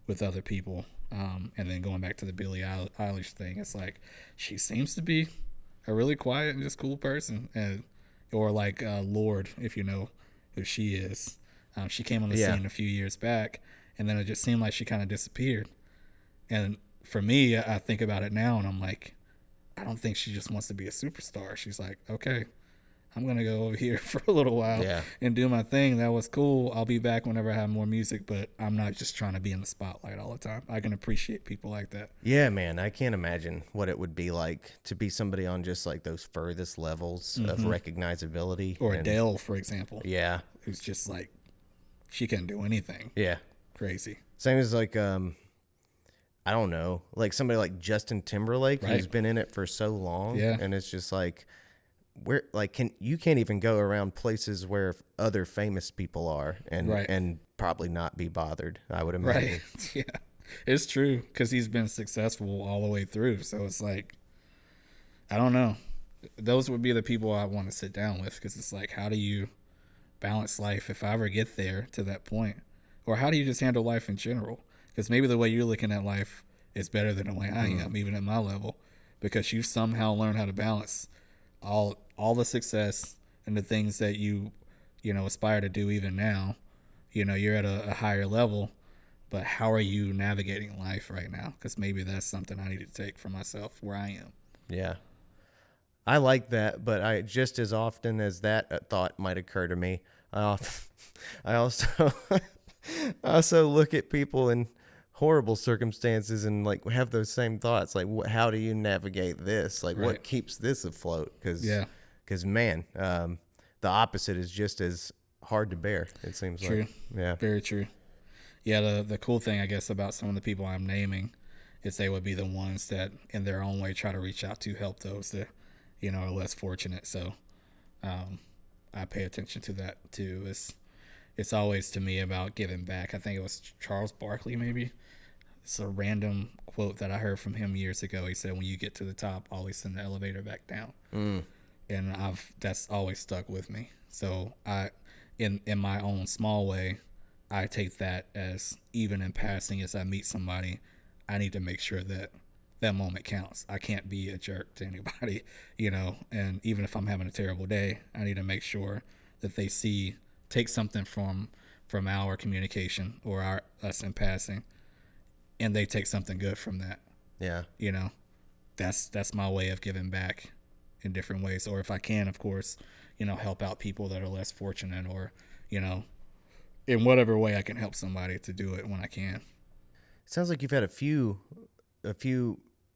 with other people. And then going back to the Billie Eilish thing, it's like, she seems to be a really quiet and just cool person. Or like Lorde, if you know who she is. She came on the scene a few years back, and then it just seemed like she kind of disappeared. And for me, I think about it now, and I'm like, I don't think she just wants to be a superstar. She's like, okay, I'm going to go over here for a little while Yeah. and do my thing. That was cool. I'll be back whenever I have more music, but I'm not just trying to be in the spotlight all the time. I can appreciate people like that. Yeah, man. I can't imagine what it would be like to be somebody on just like those furthest levels of recognizability. Or Adele, for example. Yeah. Who's just like, she can't do anything. Yeah. Crazy. Same as like, I don't know, like somebody like Justin Timberlake who's been in it for so long. Yeah. And it's just like, where like you can't even go around places where other famous people are and probably not be bothered, I would imagine. Right. Yeah. It's true, because he's been successful all the way through. So it's like, I don't know. Those would be the people I want to sit down with, because it's like, how do you balance life if I ever get there to that point? Or how do you just handle life in general? Because maybe the way you're looking at life is better than the way I am, even at my level, because you somehow learn how to balance all the success and the things that you aspire to do even now. You're at a higher level, but how are you navigating life right now? Because maybe that's something I need to take for myself where I am. Yeah. I like that, but I just as often as that thought might occur to me, I also I also look at people in horrible circumstances and like have those same thoughts. Like, how do you navigate this? Like, what keeps this afloat? Because man, the opposite is just as hard to bear. It seems True. like. Yeah. Very true. Yeah. The cool thing, I guess, about some of the people I'm naming is they would be the ones that, in their own way, try to reach out to help those that are less fortunate. So, I pay attention to that too. It's always to me about giving back. I think it was Charles Barkley, maybe. It's a random quote that I heard from him years ago. He said, when you get to the top, always send the elevator back down. And that's always stuck with me. So in my own small way, I take that as, even in passing, as I meet somebody, I need to make sure that that moment counts. I can't be a jerk to anybody, and even if I'm having a terrible day, I need to make sure that they take something from our communication or us in passing, and they take something good from that. Yeah. That's my way of giving back in different ways. Or if I can, of course, help out people that are less fortunate, or, in whatever way I can help somebody, to do it when I can. It sounds like you've had a few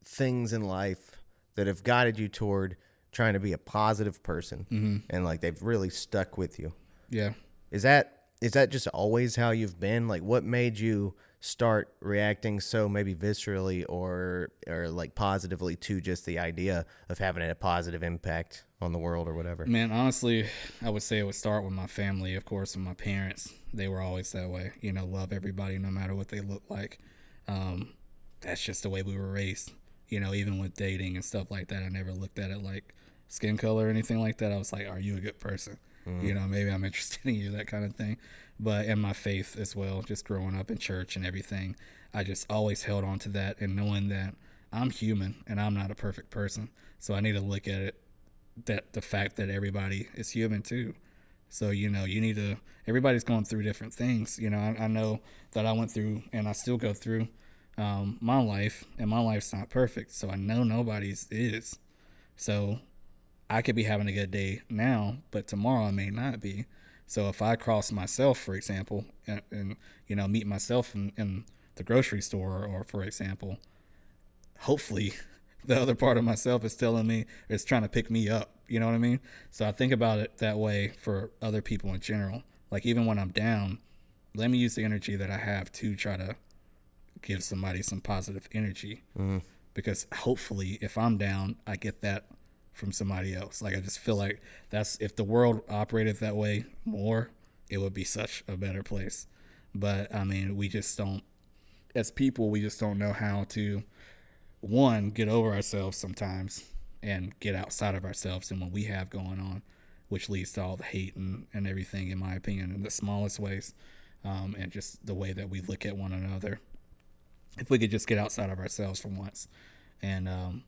things in life that have guided you toward trying to be a positive person, and like they've really stuck with you. Yeah. Is that just always how you've been? Like, what made you start reacting so maybe viscerally or like positively to just the idea of having a positive impact on the world or whatever? Man, honestly, I would say it would start with my family, of course, with my parents. They were always that way, love everybody no matter what they look like. That's just the way we were raised, even with dating and stuff like that. I never looked at it like skin color or anything like that. I was like, are you a good person? Maybe I'm interested in you, that kind of thing. But in my faith as well, just growing up in church and everything, I just always held on to that, and knowing that I'm human and I'm not a perfect person. So I need to look at it, that the fact that everybody is human too. So, everybody's going through different things. I know that I went through, and I still go through my life, and my life's not perfect. So I know nobody's is. So I could be having a good day now, but tomorrow I may not be. So if I cross myself, for example, and meet myself in the grocery store, or for example, hopefully the other part of myself is trying to pick me up. You know what I mean? So I think about it that way for other people in general. Like, even when I'm down, let me use the energy that I have to try to give somebody some positive energy. Because hopefully if I'm down, I get that from somebody else. Like, I just feel like if the world operated that way more, it would be such a better place. But I mean, we just don't, as people, we just don't know how to, one, get over ourselves sometimes and get outside of ourselves and what we have going on, which leads to all the hate and everything, in my opinion, in the smallest ways, and just the way that we look at one another. If we could just get outside of ourselves for once and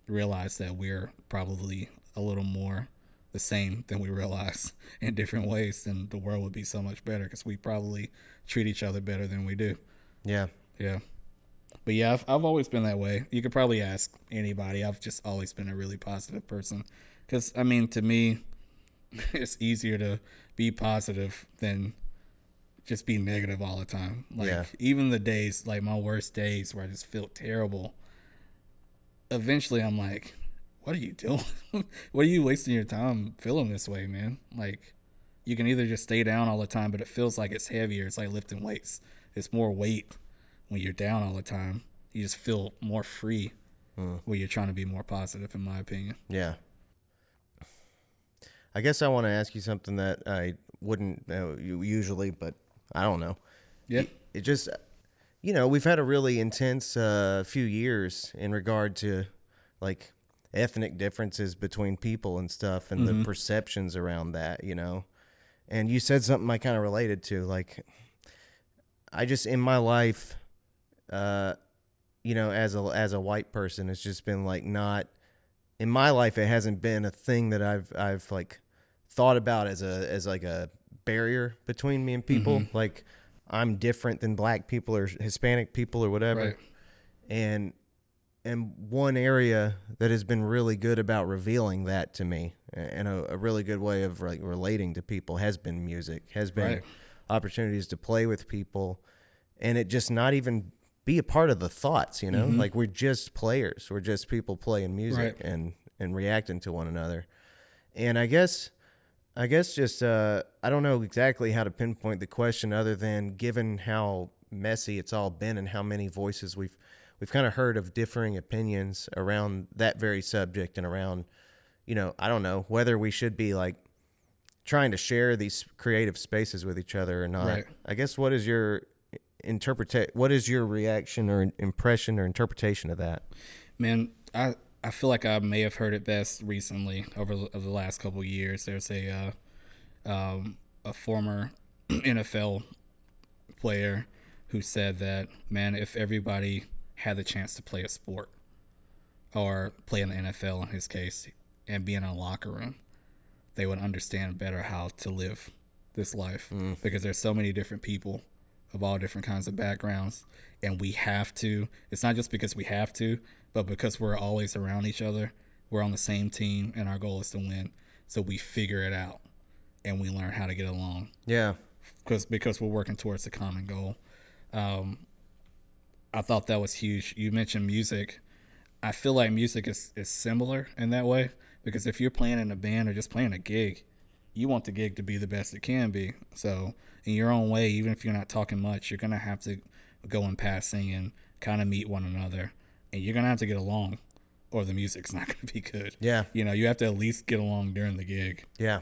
realize that we're probably a little more the same than we realize in different ways, then the world would be so much better, because we probably treat each other better than we do. Yeah. But yeah, I've always been that way. You could probably ask anybody. I've just always been a really positive person, because I mean, to me, it's easier to be positive than just be negative all the time. Like even the days, like my worst days where I just feel terrible, eventually I'm like, what are you doing? What are you wasting your time feeling this way, man? Like you can either just stay down all the time, but it feels like it's heavier. It's like lifting weights. It's more weight when you're down all the time. You just feel more free when you're trying to be more positive, in my opinion. Yeah. I guess I want to ask you something that I wouldn't usually, but I don't know. Yeah. It just, we've had a really intense few years in regard to like ethnic differences between people and stuff and the perceptions around that, And you said something I kind of related to. Like, I just, in my life, as a white person, it's just been like not, in my life, it hasn't been a thing that I've like thought about as a barrier between me and people. Like I'm different than black people or Hispanic people or whatever. Right. And one area that has been really good about revealing that to me and a really good way of like relating to people has been music, has been opportunities to play with people and it just not even be a part of the thoughts, like we're just players. We're just people playing music and reacting to one another. And I guess just, I don't know exactly how to pinpoint the question other than given how messy it's all been and how many voices we've kind of heard of differing opinions around that very subject and around, I don't know whether we should be like trying to share these creative spaces with each other or not. Right. I guess what is your reaction or impression or interpretation of that? Man, I feel like I may have heard it best recently over the last couple of years. There's a former NFL player who said that, man, if everybody had the chance to play a sport or play in the NFL in his case and be in a locker room, they would understand better how to live this life because there's so many different people of all different kinds of backgrounds, and we have to. It's not just because we have to, but because we're always around each other. We're on the same team, and our goal is to win. So we figure it out, and we learn how to get along. Yeah, because we're working towards a common goal. I thought that was huge. You mentioned music. I feel like music is similar in that way because if you're playing in a band or just playing a gig, you want the gig to be the best it can be. So in your own way, even if you're not talking much, you're going to have to go in passing and kind of meet one another. And you're going to have to get along or the music's not going to be good. Yeah. You have to at least get along during the gig. Yeah.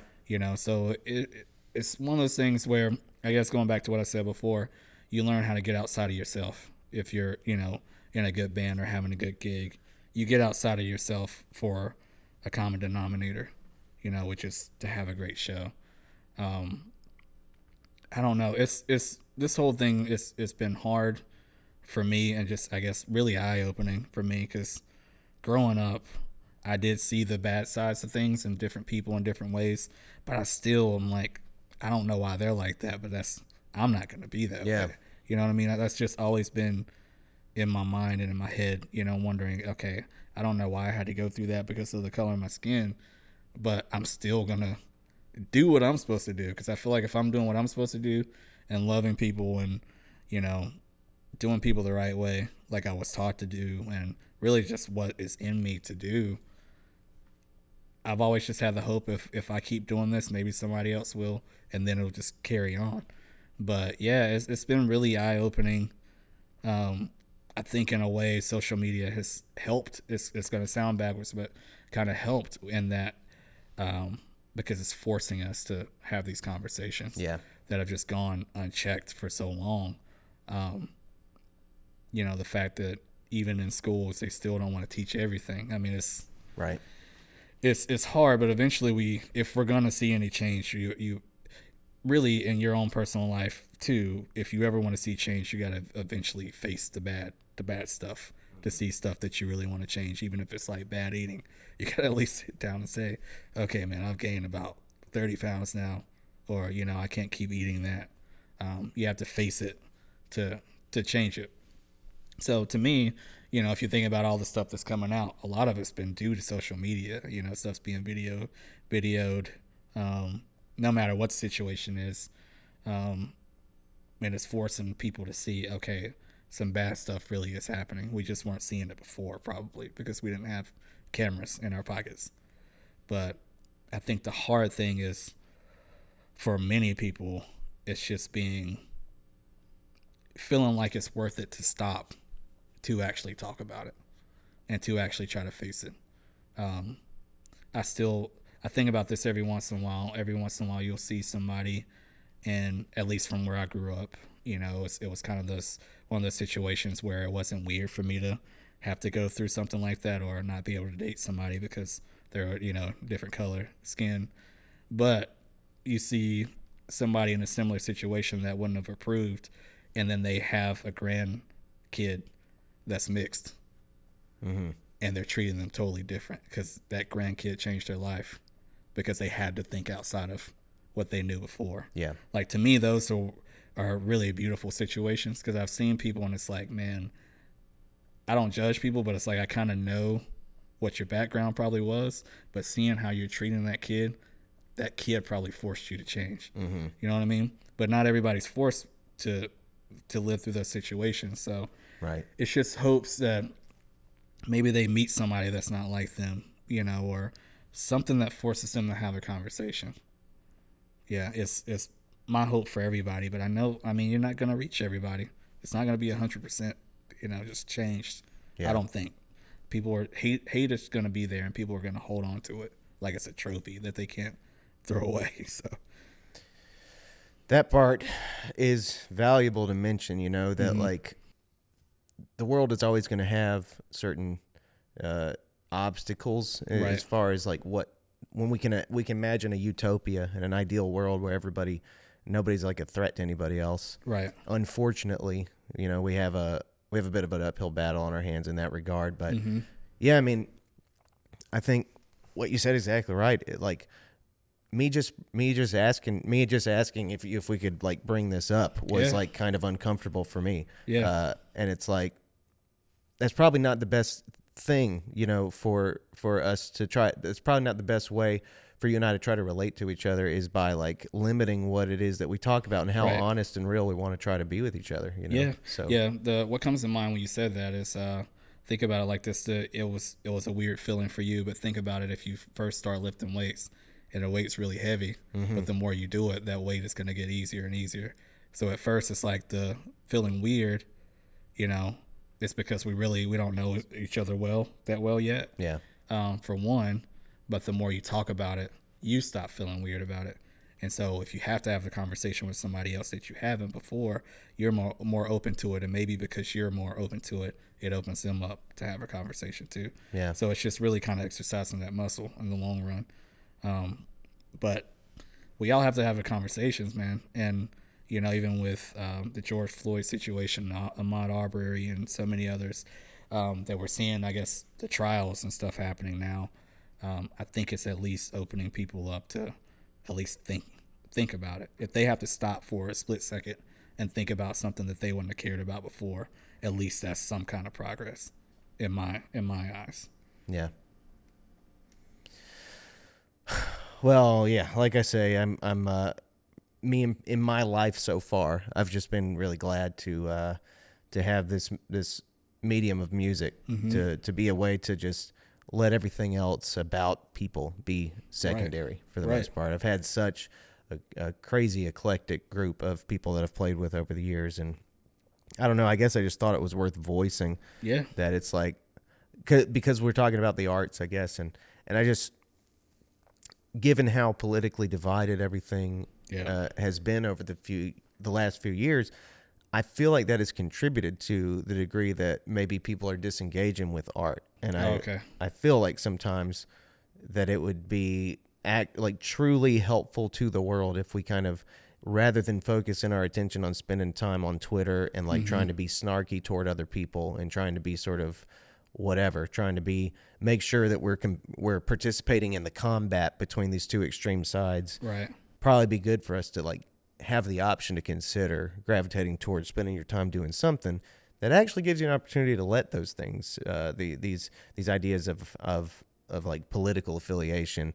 So it's one of those things where, I guess going back to what I said before, you learn how to get outside of yourself. If you're, in a good band or having a good gig, you get outside of yourself for a common denominator, which is to have a great show. I don't know. It's this whole thing it's been hard for me and just, I guess, really eye-opening for me because growing up, I did see the bad sides of things and different people in different ways, but I still am like, I don't know why they're like that, but I'm not going to be that way. You know what I mean? That's just always been in my mind and in my head, wondering, okay, I don't know why I had to go through that because of the color of my skin, but I'm still going to do what I'm supposed to do because I feel like if I'm doing what I'm supposed to do and loving people and, doing people the right way like I was taught to do and really just what is in me to do, I've always just had the hope if I keep doing this, maybe somebody else will, and then it'll just carry on. But yeah, it's been really eye-opening. I think in a way social media has helped. It's going to sound backwards, but kind of helped in that because it's forcing us to have these conversations that have just gone unchecked for so long. The fact that even in schools they still don't want to teach everything. I mean, it's right. It's hard, but eventually if we're going to see any change, you really in your own personal life too, if you ever want to see change, you got to eventually face the bad stuff to see stuff that you really want to change. Even if it's like bad eating, you got to at least sit down and say, okay, man, I've gained about 30 pounds now, or, I can't keep eating that. You have to face it to change it. So to me, if you think about all the stuff that's coming out, a lot of it's been due to social media. Stuff's being videoed, no matter what the situation is. And it's forcing people to see, okay, some bad stuff really is happening. We just weren't seeing it before, probably, because we didn't have cameras in our pockets. But I think the hard thing is, for many people, it's just feeling like it's worth it to stop to actually talk about it and to actually try to face it. I think about this every once in a while. Every once in a while, you'll see somebody, and at least from where I grew up, it was kind of one of those situations where it wasn't weird for me to have to go through something like that, or not be able to date somebody because they're, different color skin. But you see somebody in a similar situation that wouldn't have approved, and then they have a grandkid that's mixed. Mm-hmm. And they're treating them totally different because that grandkid changed their life because they had to think outside of what they knew before. Yeah. Like, to me, those are really beautiful situations, because I've seen people and it's like, man, I don't judge people, but it's like, I kind of know what your background probably was, but seeing how you're treating that kid probably forced you to change. Mm-hmm. You know what I mean? But not everybody's forced to live through those situations. So right. It's just hopes that maybe they meet somebody that's not like them, or something that forces them to have a conversation. Yeah, it's my hope for everybody, but you're not going to reach everybody. It's not going to be 100%, just changed. Yeah. I don't think. Hate is going to be there, and people are going to hold on to it like it's a trophy that they can't throw away. So that part is valuable to mention, that mm-hmm. like the world is always going to have certain obstacles, right, as far as like when we can imagine a utopia and an ideal world where nobody's like a threat to anybody else. Right. Unfortunately, we have a bit of an uphill battle on our hands in that regard. But mm-hmm. yeah, I think what you said is exactly right. Like me just asking if we could like bring this up was like kind of uncomfortable for me. Yeah. And it's like, that's probably not the best thing, for us to try. That's probably not the best way for you and I to try to relate to each other, is by like limiting what it is that we talk about and how right. honest and real we want to try to be with each other. Yeah. So yeah. What comes to mind when you said that is, think about it like this. It was a weird feeling for you, but think about it if you first start lifting weights and the weight's really heavy, mm-hmm. but the more you do it, that weight is going to get easier and easier. So at first it's like the feeling weird, it's because we don't know each other that well yet. Yeah. For one, but the more you talk about it, you stop feeling weird about it. And so if you have to have the conversation with somebody else that you haven't before, you're more open to it. And maybe because you're more open to it, it opens them up to have a conversation too. Yeah. So it's just really kind of exercising that muscle in the long run. But we all have to have the conversations, man. And, even with the George Floyd situation, Ahmaud Arbery, and so many others that we're seeing, I guess, the trials and stuff happening now, I think it's at least opening people up to at least think about it. If they have to stop for a split second and think about something that they wouldn't have cared about before, at least that's some kind of progress in my eyes. Yeah. Well, yeah, like I say, I'm me in my life so far, I've just been really glad to have this medium of music, mm-hmm. to be a way to just let everything else about people be secondary, right. for the most part. I've had such a crazy eclectic group of people that I've played with over the years, and I don't know, I guess I just thought it was worth voicing. Yeah. That it's like, because we're talking about the arts, I guess, and I just, given how politically divided everything has been over the last few years, I feel like that has contributed to the degree that maybe people are disengaging with art. And I feel like sometimes that it would be truly helpful to the world if we kind of, rather than focusing our attention on spending time on Twitter and like mm-hmm. trying to be snarky toward other people and trying to be sort of whatever, trying to make sure that we're participating in the combat between these two extreme sides. Right. Probably be good for us to like have the option to consider gravitating towards spending your time doing something that actually gives you an opportunity to let those things, these ideas of like political affiliation,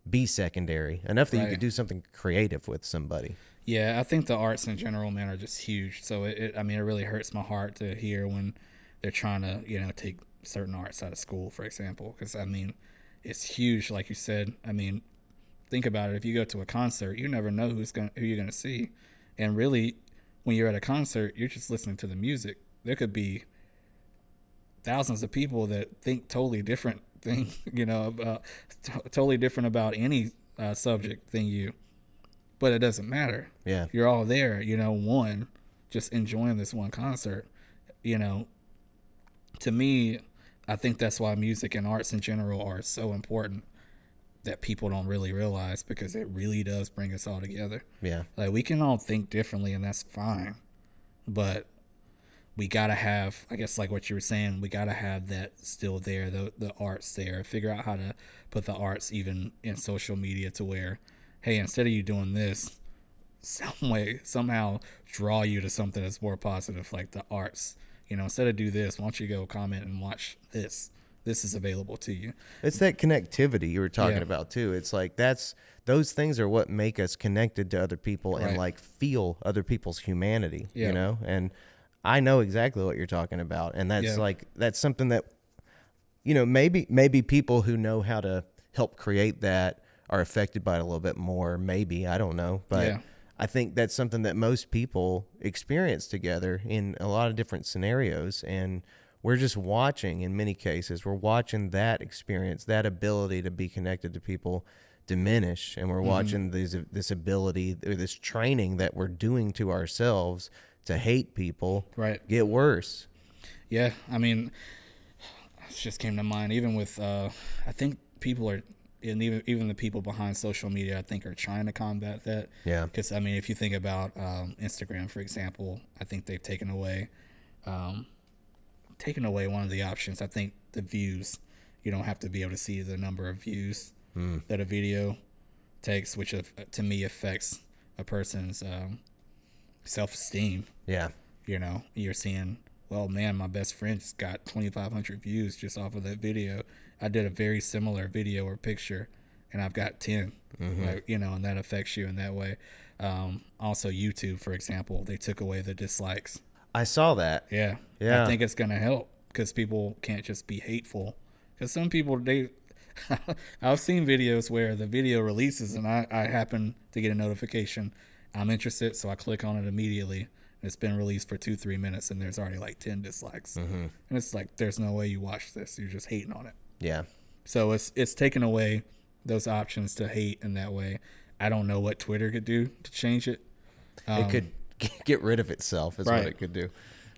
be secondary, enough that you Right. could do something creative with somebody. Yeah, I think the arts in general, man, are just huge. So I mean, it really hurts my heart to hear when they're trying to, take certain arts out of school, for example. Because I mean, it's huge, like you said. I mean, think about it. If you go to a concert, you never know who you're gonna see, and really, when you're at a concert, you're just listening to the music. There could be thousands of people that think totally different thing, about totally different about any subject than you. But it doesn't matter. Yeah. You're all there, one, just enjoying this one concert. To me, I think that's why music and arts in general are so important that people don't really realize, because it really does bring us all together. Yeah. Like, we can all think differently, and that's fine. But we got to have, I guess, like what you were saying, we got to have that still there, the arts there. Figure out how to put the arts even in social media to where, hey, instead of you doing this, somehow draw you to something that's more positive, like the arts. Instead of do this, why don't you go comment and watch this? This is available to you. It's that connectivity you were talking Yeah. about too. It's like those things are what make us connected to other people and Right. like feel other people's humanity, Yeah. And I know exactly what you're talking about. And that's Yeah. that's something that, maybe people who know how to help create that are affected by it a little bit more. Maybe, I don't know. But Yeah. I think that's something that most people experience together in a lot of different scenarios. And we're just watching, in many cases, we're watching that experience, that ability to be connected to people diminish. And we're watching this ability or this training that we're doing to ourselves to hate people Right. get worse. Yeah. I mean, it just came to mind, even with, I think people are, and even the people behind social media, I think, are trying to combat that. Yeah. Because, I mean, if you think about Instagram, for example, I think they've taken away one of the options. I think the views, you don't have to be able to see the number of views that a video takes, which to me affects a person's self-esteem. Yeah. You're seeing, well, man, my best friend's got 2,500 views just off of that video. I did a very similar video or picture, and I've got 10. Like, and that affects you in that way. Also, YouTube, for example, they took away the dislikes. I saw that. Yeah. Yeah. I think it's going to help, because people can't just be hateful. Because some people, I've seen videos where the video releases and I happen to get a notification. I'm interested, so I click on it immediately. It's been released for 2-3 minutes, and there's already like 10 dislikes. And it's like, there's no way you watch this. You're just hating on it. Yeah. So it's taken away those options to hate in that way. I don't know what Twitter could do to change it. It could get rid of itself is Right. what it could do.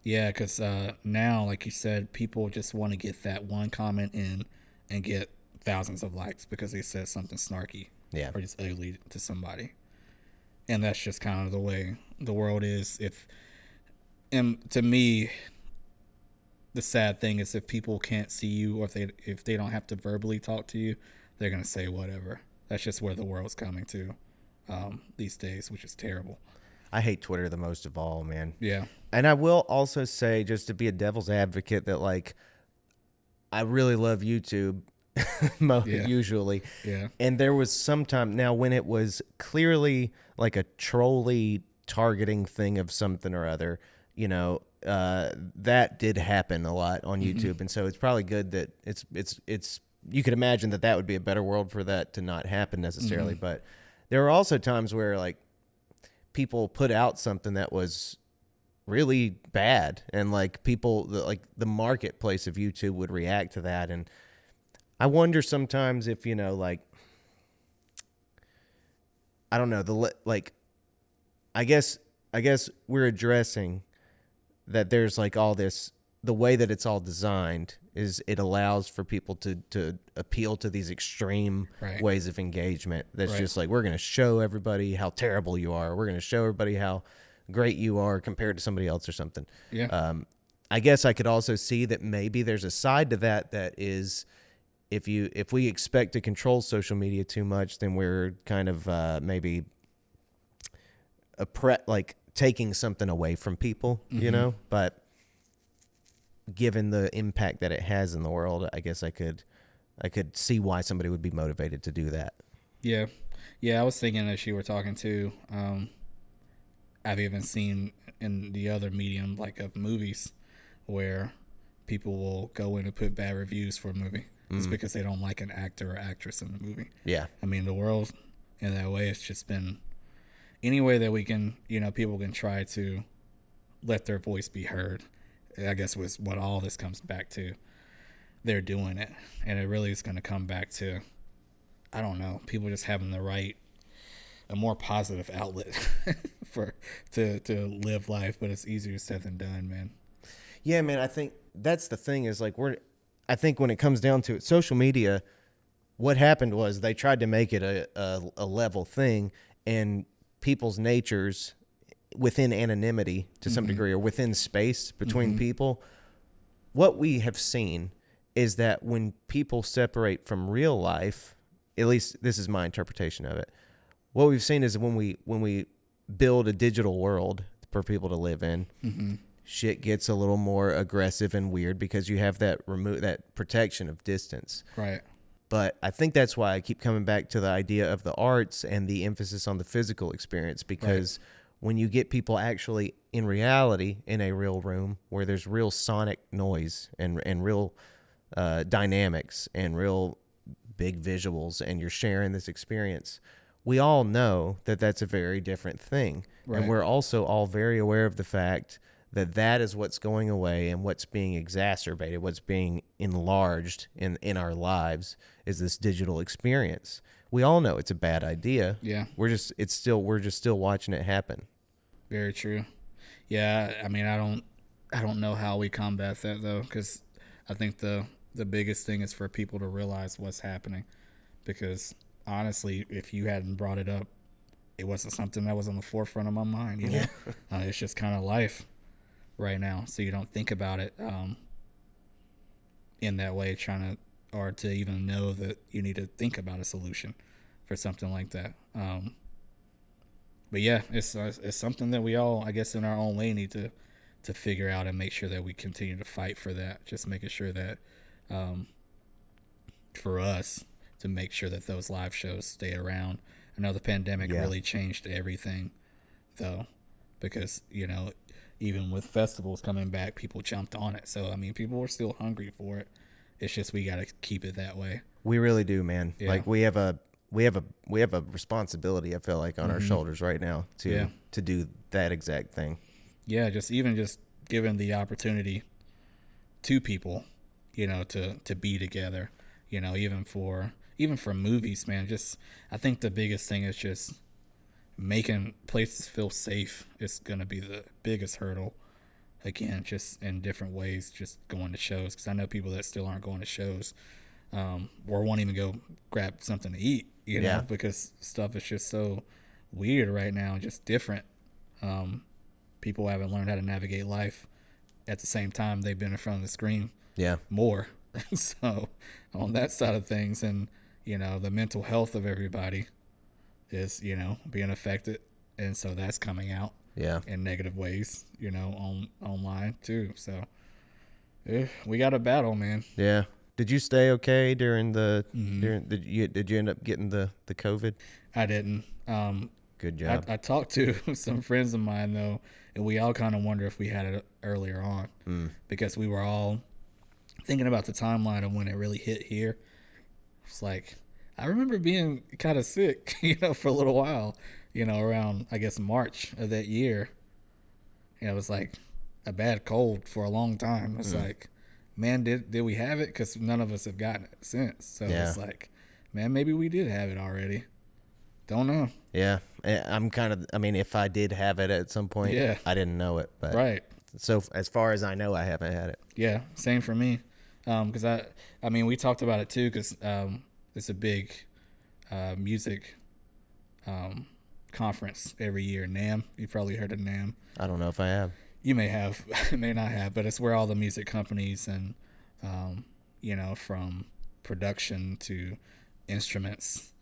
Yeah, because now, like you said, people just want to get that one comment in and get thousands of likes because they said something snarky Yeah. or just ugly to somebody. And that's just kind of the way the world is. And to me, the sad thing is, if people can't see you, or if they don't have to verbally talk to you, they're gonna say whatever. That's just where the world's coming to these days, which is terrible. I hate Twitter the most of all, man. Yeah. And I will also say, just to be a devil's advocate, that like I really love YouTube Yeah. usually. Yeah. And there was some time now when it was clearly like a trolley targeting thing of something or other, that did happen a lot on YouTube. And so it's probably good that it's you could imagine that would be a better world for that to not happen necessarily. But there were also times where like people put out something that was really bad, and like people, like the marketplace of YouTube would react to that. And I wonder sometimes if, like, I don't know, I guess we're addressing that there's like all this, the way that it's all designed is it allows for people to appeal to these extreme Right. ways of engagement. That's Right. just like, we're going to show everybody how terrible you are. We're going to show everybody how great you are compared to somebody else or something. Yeah. I guess I could also see that maybe there's a side to that is if we expect to control social media too much, then we're kind of maybe like taking something away from people, But given the impact that it has in the world, I guess I could see why somebody would be motivated to do that. Yeah. Yeah, I was thinking as you were talking too. I've even seen in the other medium, like of movies, where people will go in and put bad reviews for a movie. It's because they don't like an actor or actress in the movie. Yeah. I mean, the world in that way, it's just been any way that we can, people can try to let their voice be heard. I guess was what all this comes back to. They're doing it, and it really is going to come back to, I don't know, people just having a more positive outlet to live life, but it's easier said than done, man. Yeah, man, I think that's the thing is like I think when it comes down to it, social media, what happened was they tried to make it a level thing, and people's natures within anonymity to some degree, or within space between people, what we have seen is that when people separate from real life, at least this is my interpretation of it, what we've seen is when we build a digital world for people to live in, shit gets a little more aggressive and weird because you have that protection of distance. Right. But I think that's why I keep coming back to the idea of the arts and the emphasis on the physical experience, because when you get people actually in reality in a real room where there's real sonic noise and real dynamics and real big visuals, and you're sharing this experience, we all know that that's a very different thing. Right. And we're also all very aware of the fact that that is what's going away, and what's being exacerbated, what's being enlarged in our lives is this digital experience. We all know it's a bad idea. Yeah. We're just still watching it happen. Very true. Yeah, I mean, I don't know how we combat that though, because I think the biggest thing is for people to realize what's happening, because honestly, if you hadn't brought it up, it wasn't something that was on the forefront of my mind. You know, it's just kind of life right now, so you don't think about it in that way, or to even know that you need to think about a solution for something like that. But yeah, it's something that we all, I guess, in our own way, need to figure out and make sure that we continue to fight for that. Just making sure that for us to make sure that those live shows stay around. I know the pandemic really changed everything, though, because even with festivals coming back, people jumped on it. So I mean, people were still hungry for it. It's just we got to keep it that way. We really do, man. Yeah. Like we have a responsibility, I feel like, on our shoulders right now to do that exact thing. Yeah, just giving the opportunity to people, to be together, even for movies, man. Just, I think the biggest thing is just making places feel safe. It's going to be the biggest hurdle. Again, just in different ways, just going to shows, because I know people that still aren't going to shows, or won't even go grab something to eat, because stuff is just so weird right now, just different. People haven't learned how to navigate life at the same time they've been in front of the screen more. So on that side of things, and the mental health of everybody is being affected, and so that's coming out in negative ways, online too. So we got a battle, man. Yeah. Did you stay okay during the did you end up getting the COVID? I didn't. Good job. I talked to some friends of mine though, and we all kind of wonder if we had it earlier on, because we were all thinking about the timeline of when it really hit here. It's like, I remember being kind of sick, for a little while, around, I guess, March of that year. It was like a bad cold for a long time. It's like, man, did we have it? Because none of us have gotten it since. So it's like, man, maybe we did have it already. Don't know. Yeah. If I did have it at some point, I didn't know it. But right. So as far as I know, I haven't had it. Yeah, same for me. Because we talked about it too, because it's a big music conference every year, NAMM. You've probably heard of NAMM. I don't know if I have. You may have, may not have, but it's where all the music companies and, from production to instruments,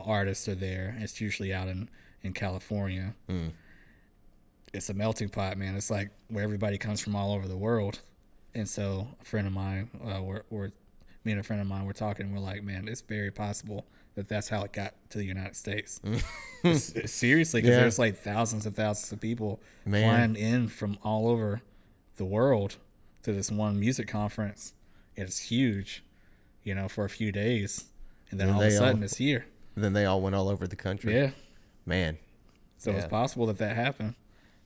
artists are there. It's usually out in California. It's a melting pot, man. It's like where everybody comes from all over the world. And so a friend of mine, me and a friend of mine were talking. We're like, man, it's very possible that's how it got to the United States. Seriously, because Yeah. there's like thousands and thousands of people Man. flying in from all over the world to this one music conference. It's huge, for a few days, and then all of a sudden it's here. Then they all went all over the country. Yeah. Man. So it's possible that happened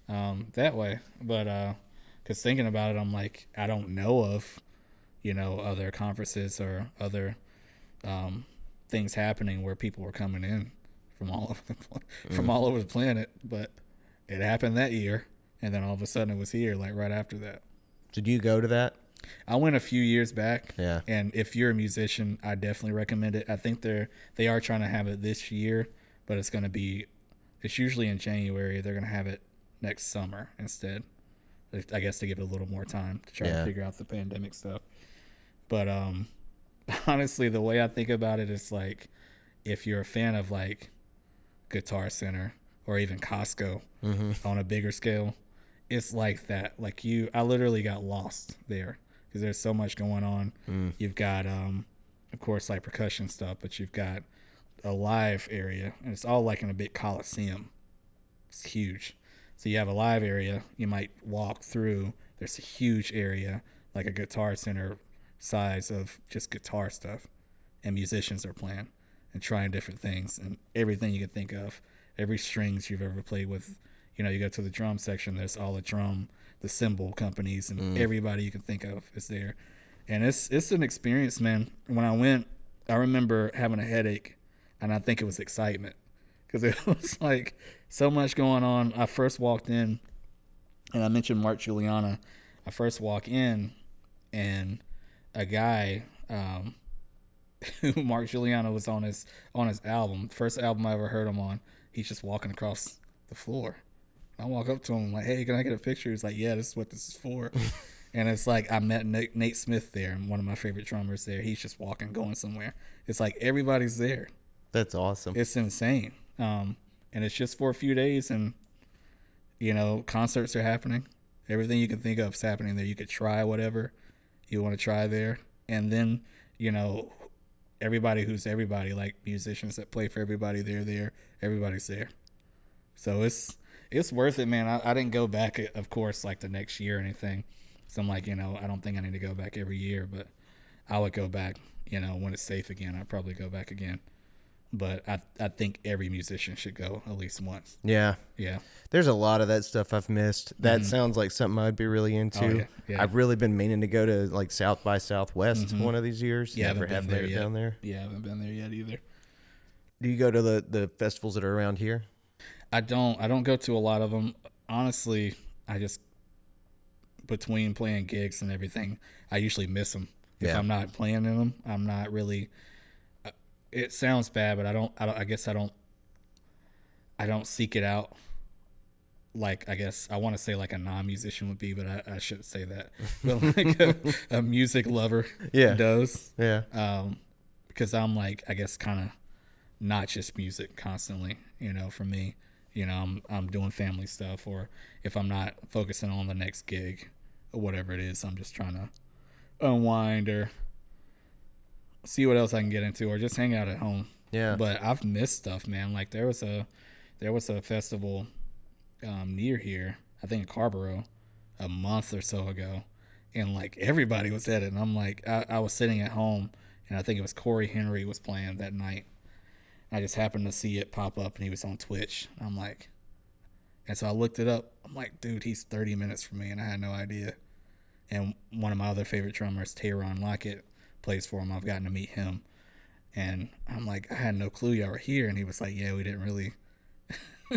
that way. But because thinking about it, I'm like, I don't know of, other conferences or other things happening where people were coming in from all over the planet. But it happened that year, and then all of a sudden it was here, like right after that. Did you go to that? I went a few years back. Yeah. And if you're a musician, I definitely recommend it. I think they are trying to have it this year, but it's usually in January. They're going to have it next summer instead. I guess to give it a little more time to try to figure out the pandemic stuff. But honestly, the way I think about it is like, if you're a fan of like Guitar Center or even Costco on a bigger scale, it's like that. Like I literally got lost there because there's so much going on. You've got, of course, like percussion stuff, but you've got a live area, and it's all like in a big coliseum. It's huge. So you have a live area you might walk through. There's a huge area, like a Guitar Center size, of just guitar stuff, and musicians are playing and trying different things and everything you can think of. Every strings you've ever played with. You go to the drum section, there's all the cymbal companies, and everybody you can think of is there. And it's an experience, man. When I went, I remember having a headache, and I think it was excitement because it was like so much going on. I first walked in, and I mentioned Mark Juliana. I first walk in, and a guy who Mark Juliana was on his album, first album I ever heard him on. He's just walking across the floor. I walk up to him like, "Hey, can I get a picture?" He's like, "Yeah, this is what this is for." And it's like I met Nate Smith there, one of my favorite drummers there. He's just walking, going somewhere. It's like everybody's there. That's awesome. It's insane. And it's just for a few days, and concerts are happening. Everything you can think of is happening there. You could try whatever you want to try there, and then everybody who's everybody, like musicians that play for everybody, they're there. Everybody's there. So it's worth it, man. I didn't go back, of course, like the next year or anything. So I'm like, I don't think I need to go back every year, but I would go back, when it's safe again. I'd probably go back again. But I think every musician should go at least once. Yeah. Yeah. There's a lot of that stuff I've missed. That sounds like something I'd be really into. Oh, yeah. I've really been meaning to go to like South by Southwest one of these years. Yeah, Never I haven't have been made there it yet. down there. Yeah, I haven't been there yet either. Do you go to the festivals that are around here? I don't go to a lot of them. Honestly, I just, between playing gigs and everything, I usually miss them. If I'm not playing in them, I'm not really, it sounds bad, but I guess I don't seek it out. Like, I guess I want to say like a non-musician would be, but I shouldn't say that. But like a music lover does. Yeah. Because I'm like, I guess kind of not just music constantly, for me. I'm doing family stuff, or if I'm not focusing on the next gig or whatever it is, I'm just trying to unwind or see what else I can get into, or just hang out at home. Yeah. But I've missed stuff, man. Like there was a festival near here, I think in Carborough, a month or so ago, and like everybody was at it, and I'm like, I was sitting at home, and I think it was Corey Henry was playing that night. I just happened to see it pop up, and he was on Twitch. I'm like, and so I looked it up. I'm like, dude, he's 30 minutes from me, and I had no idea. And one of my other favorite drummers, Tayron Lockett, plays for him. I've gotten to meet him, and I'm like, I had no clue y'all were here. And he was like, yeah, we didn't really,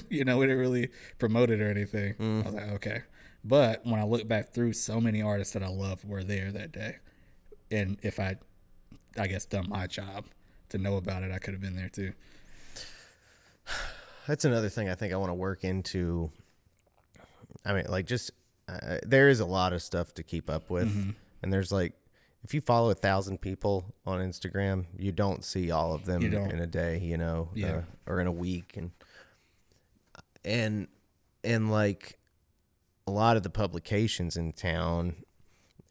we didn't really promote it or anything. I was like, okay. But when I look back through, so many artists that I love were there that day, and if I guess done my job to know about it, I could have been there too. That's another thing I think I want to work into. I mean, like, just there is a lot of stuff to keep up with, and there's like, if you follow 1,000 people on Instagram, you don't see all of them in a day, or in a week, and like a lot of the publications in town,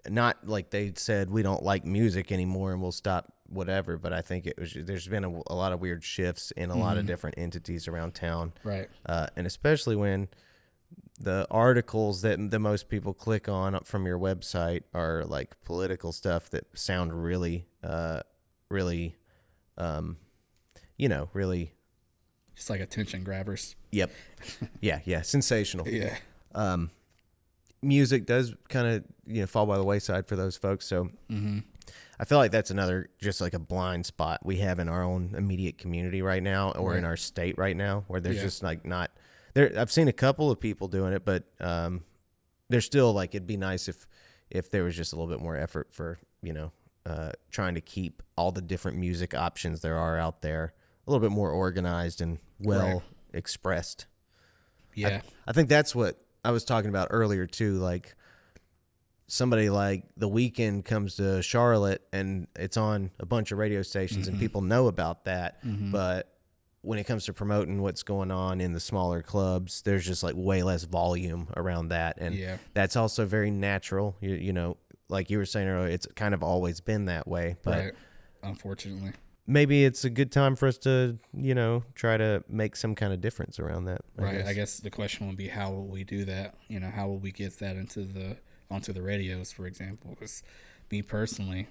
not like they said we don't like music anymore and we'll stop whatever, but I think there's been a lot of weird shifts in a lot of different entities around town. Right. And especially when the articles that the most people click on from your website are like political stuff that sound really, really, really. Just like attention grabbers. Yep. Yeah. Sensational. Yeah. Music does kind of, fall by the wayside for those folks. So I feel like that's another, just like a blind spot we have in our own immediate community right now, or in our state right now, where there's just like not there. I've seen a couple of people doing it, but there's still like, it'd be nice if there was just a little bit more effort for, trying to keep all the different music options there are out there a little bit more organized and well expressed. Yeah. I think that's what I was talking about earlier too. Like somebody like The Weeknd comes to Charlotte and it's on a bunch of radio stations and people know about that. But when it comes to promoting what's going on in the smaller clubs, there's just like way less volume around that. And that's also very natural. Like you were saying earlier, it's kind of always been that way, but unfortunately, maybe it's a good time for us to, try to make some kind of difference around that. I guess the question would be, how will we do that? How will we get that onto the radios, for example? Because me personally,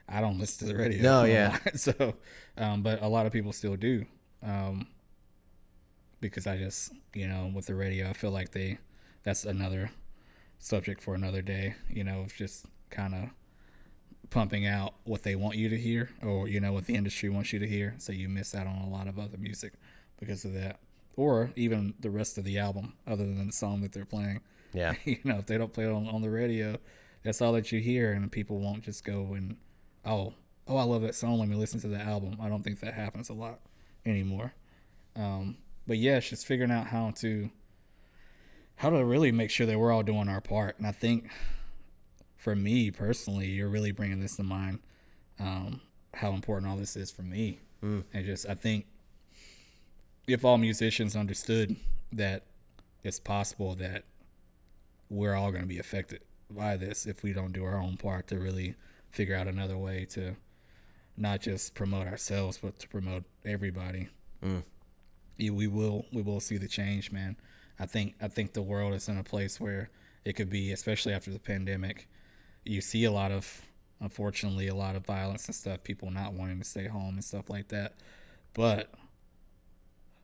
I don't listen to the radio. No, yeah. So, but a lot of people still do. Because I just, with the radio, I feel like that's another subject for another day, of just kind of pumping out what they want you to hear, or what the industry wants you to hear, so you miss out on a lot of other music because of that, or even the rest of the album other than the song that they're playing. If they don't play it on the radio, that's all that you hear, and people won't just go and oh I love that song, let me listen to the album. I don't think that happens a lot anymore. But yeah, it's just figuring out how to really make sure that we're all doing our part. And I think for me personally, you're really bringing this to mind, how important all this is for me. And I think if all musicians understood that it's possible that we're all going to be affected by this if we don't do our own part to really figure out another way to not just promote ourselves, but to promote everybody. We will see the change, man. I think the world is in a place where it could be, especially after the pandemic. You see unfortunately, a lot of violence and stuff, people not wanting to stay home and stuff like that. But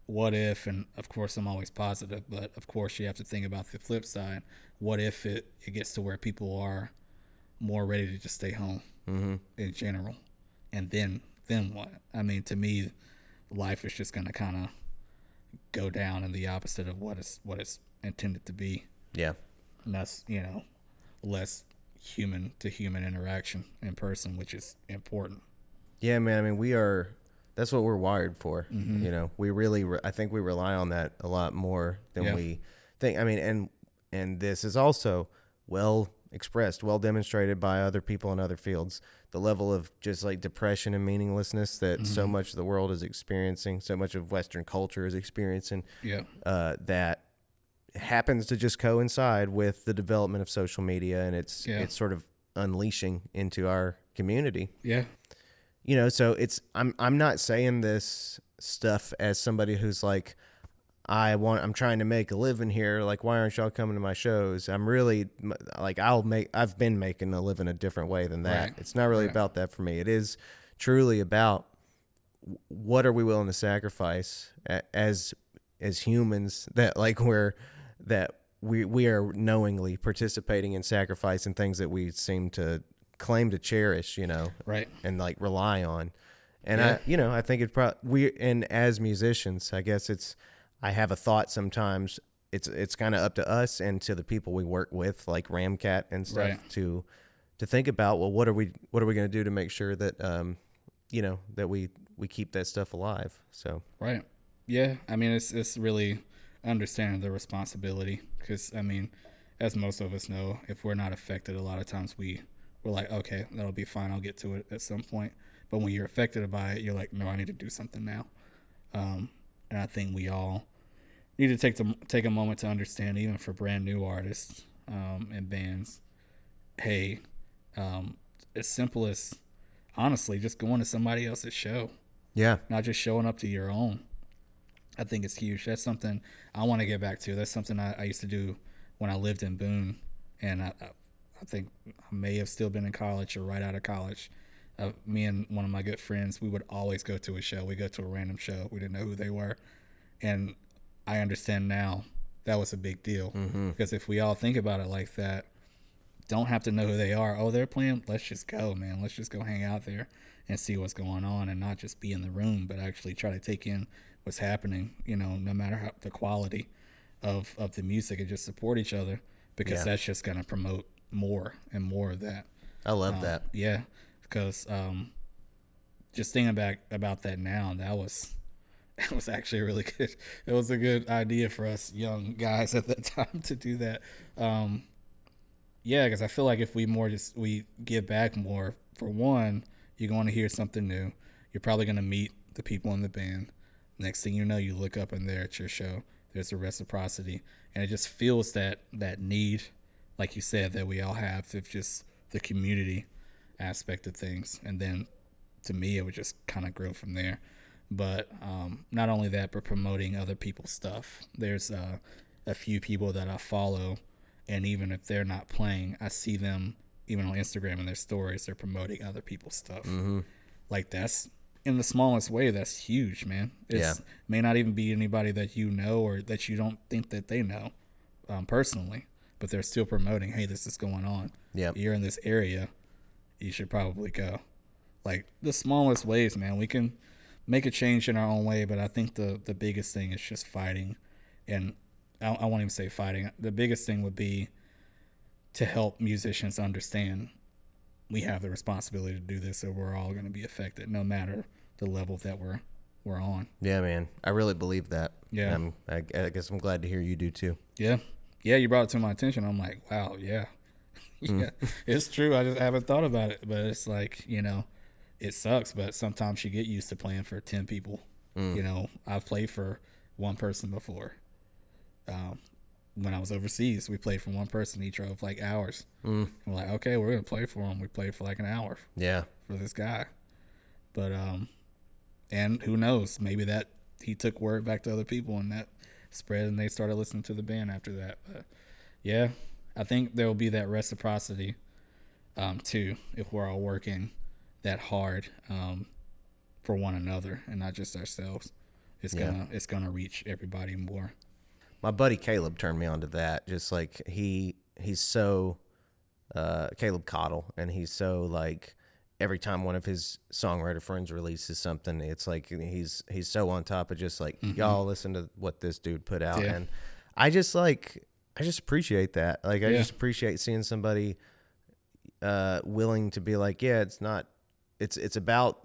what if, and of course I'm always positive, but of course you have to think about the flip side. What if it gets to where people are more ready to just stay home in general? And then what? I mean, to me, life is just going to kind of go down in the opposite of what it's intended to be. Yeah. And that's, less human to human interaction in person, which is important. Yeah, man. I mean, that's what we're wired for. We really, I think we rely on that a lot more than we think. I mean, and this is also well expressed, well demonstrated by other people in other fields. The level of just like depression and meaninglessness that so much of the world is experiencing, so much of Western culture is experiencing, that happens to just coincide with the development of social media, and it's sort of unleashing into our community. Yeah. So I'm not saying this stuff as somebody who's like, I'm trying to make a living here. Like, why aren't y'all coming to my shows? I'm really like, I've been making a living a different way than that. Right. It's not really about that for me. It is truly about what are we willing to sacrifice as humans, that like we are knowingly participating in sacrifice and things that we seem to claim to cherish, right. And like rely on. And I think and as musicians, I guess I have a thought sometimes. It's kind of up to us and to the people we work with, like Ramcat and stuff, to think about, well, what are we going to do to make sure that that we keep that stuff alive. So right, yeah. I mean, it's really understanding the responsibility, because I mean, as most of us know, if we're not affected, a lot of times we're like, okay, that'll be fine, I'll get to it at some point. But when you're affected by it, you're like, no, I need to do something now. And I think we all need to take a moment to understand, even for brand new artists and bands, hey, as simple as honestly, just going to somebody else's show, Yeah. not just showing up to your own. I think it's huge. That's something I want to get back to. That's something I used to do when I lived in Boone, and I think I may have still been in college or right out of college. Me and one of my good friends, we would always go to a show. We go to a random show. We didn't know who they were, and I understand now that was a big deal, because if we all think about it like that, don't have to know who they are. Oh, they're playing. Let's just go, man. Let's just go hang out there and see what's going on, and not just be in the room, but actually try to take in what's happening. No matter how the quality of the music, and just support each other, because that's just gonna promote more and more of that. I love that. Yeah, because just thinking back about that now, that was actually really good. It was a good idea for us young guys at that time to do that. Yeah, because I feel like if we give back more, for one, you're going to hear something new. You're probably going to meet the people in the band. Next thing you know, you look up and there at your show, there's a reciprocity. And it just feels that need, like you said, that we all have, of just the community aspect of things. And then to me, it would just kind of grow from there. But not only that, but promoting other people's stuff. There's a few people that I follow, and even if they're not playing, I see them even on Instagram and their stories, they're promoting other people's stuff. Like, that's, in the smallest way, that's huge, man. It may not even be anybody that you know or that you don't think that they know personally, but they're still promoting, hey, this is going on. You're in this area, you should probably go. Like, the smallest ways, man. We can make a change in our own way, but I think the biggest thing is just fighting. And I won't even say fighting. The biggest thing would be to help musicians understand we have the responsibility to do this, or we're all going to be affected, no matter the level that we're on. Yeah, man. I really believe that. Yeah. I guess I'm glad to hear you do too. Yeah. Yeah, you brought it to my attention. I'm like, wow, yeah. Yeah, it's true. I just haven't thought about it. But it's like, it sucks, but sometimes you get used to playing for 10 people. I've played for one person before. When I was overseas, we played for one person. He drove like hours. And we're like, okay, we're going to play for him. We played for like an hour for this guy. But, and who knows, maybe that he took word back to other people and that spread and they started listening to the band after that. But yeah, I think there will be that reciprocity, too, if we're all working that hard, for one another and not just ourselves. It's gonna reach everybody more. My buddy Caleb turned me on to that. Just like he's so Caleb Cottle, and he's so like, every time one of his songwriter friends releases something, it's like he's so on top of just like, y'all listen to what this dude put out. And I just appreciate that. Like, I just appreciate seeing somebody willing to be like, it's about,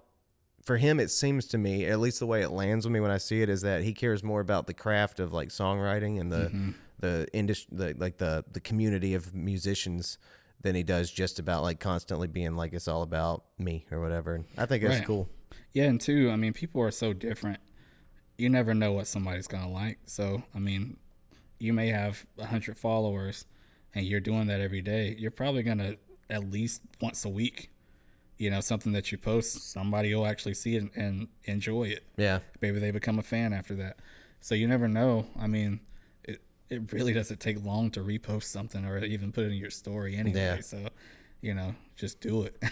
for him, it seems to me, at least the way it lands with me when I see it, is that he cares more about the craft of like songwriting and the industry, the community of musicians, than he does just about like constantly being like, it's all about me or whatever. And I think that's cool. Yeah, and two, I mean, people are so different. You never know what somebody's gonna like. So, I mean, you may have 100 followers, and you're doing that every day. You're probably gonna, at least once a week, something that you post, somebody will actually see it and enjoy it. Yeah. Maybe they become a fan after that. So you never know. I mean, it really doesn't take long to repost something or even put it in your story anyway. So, just do it.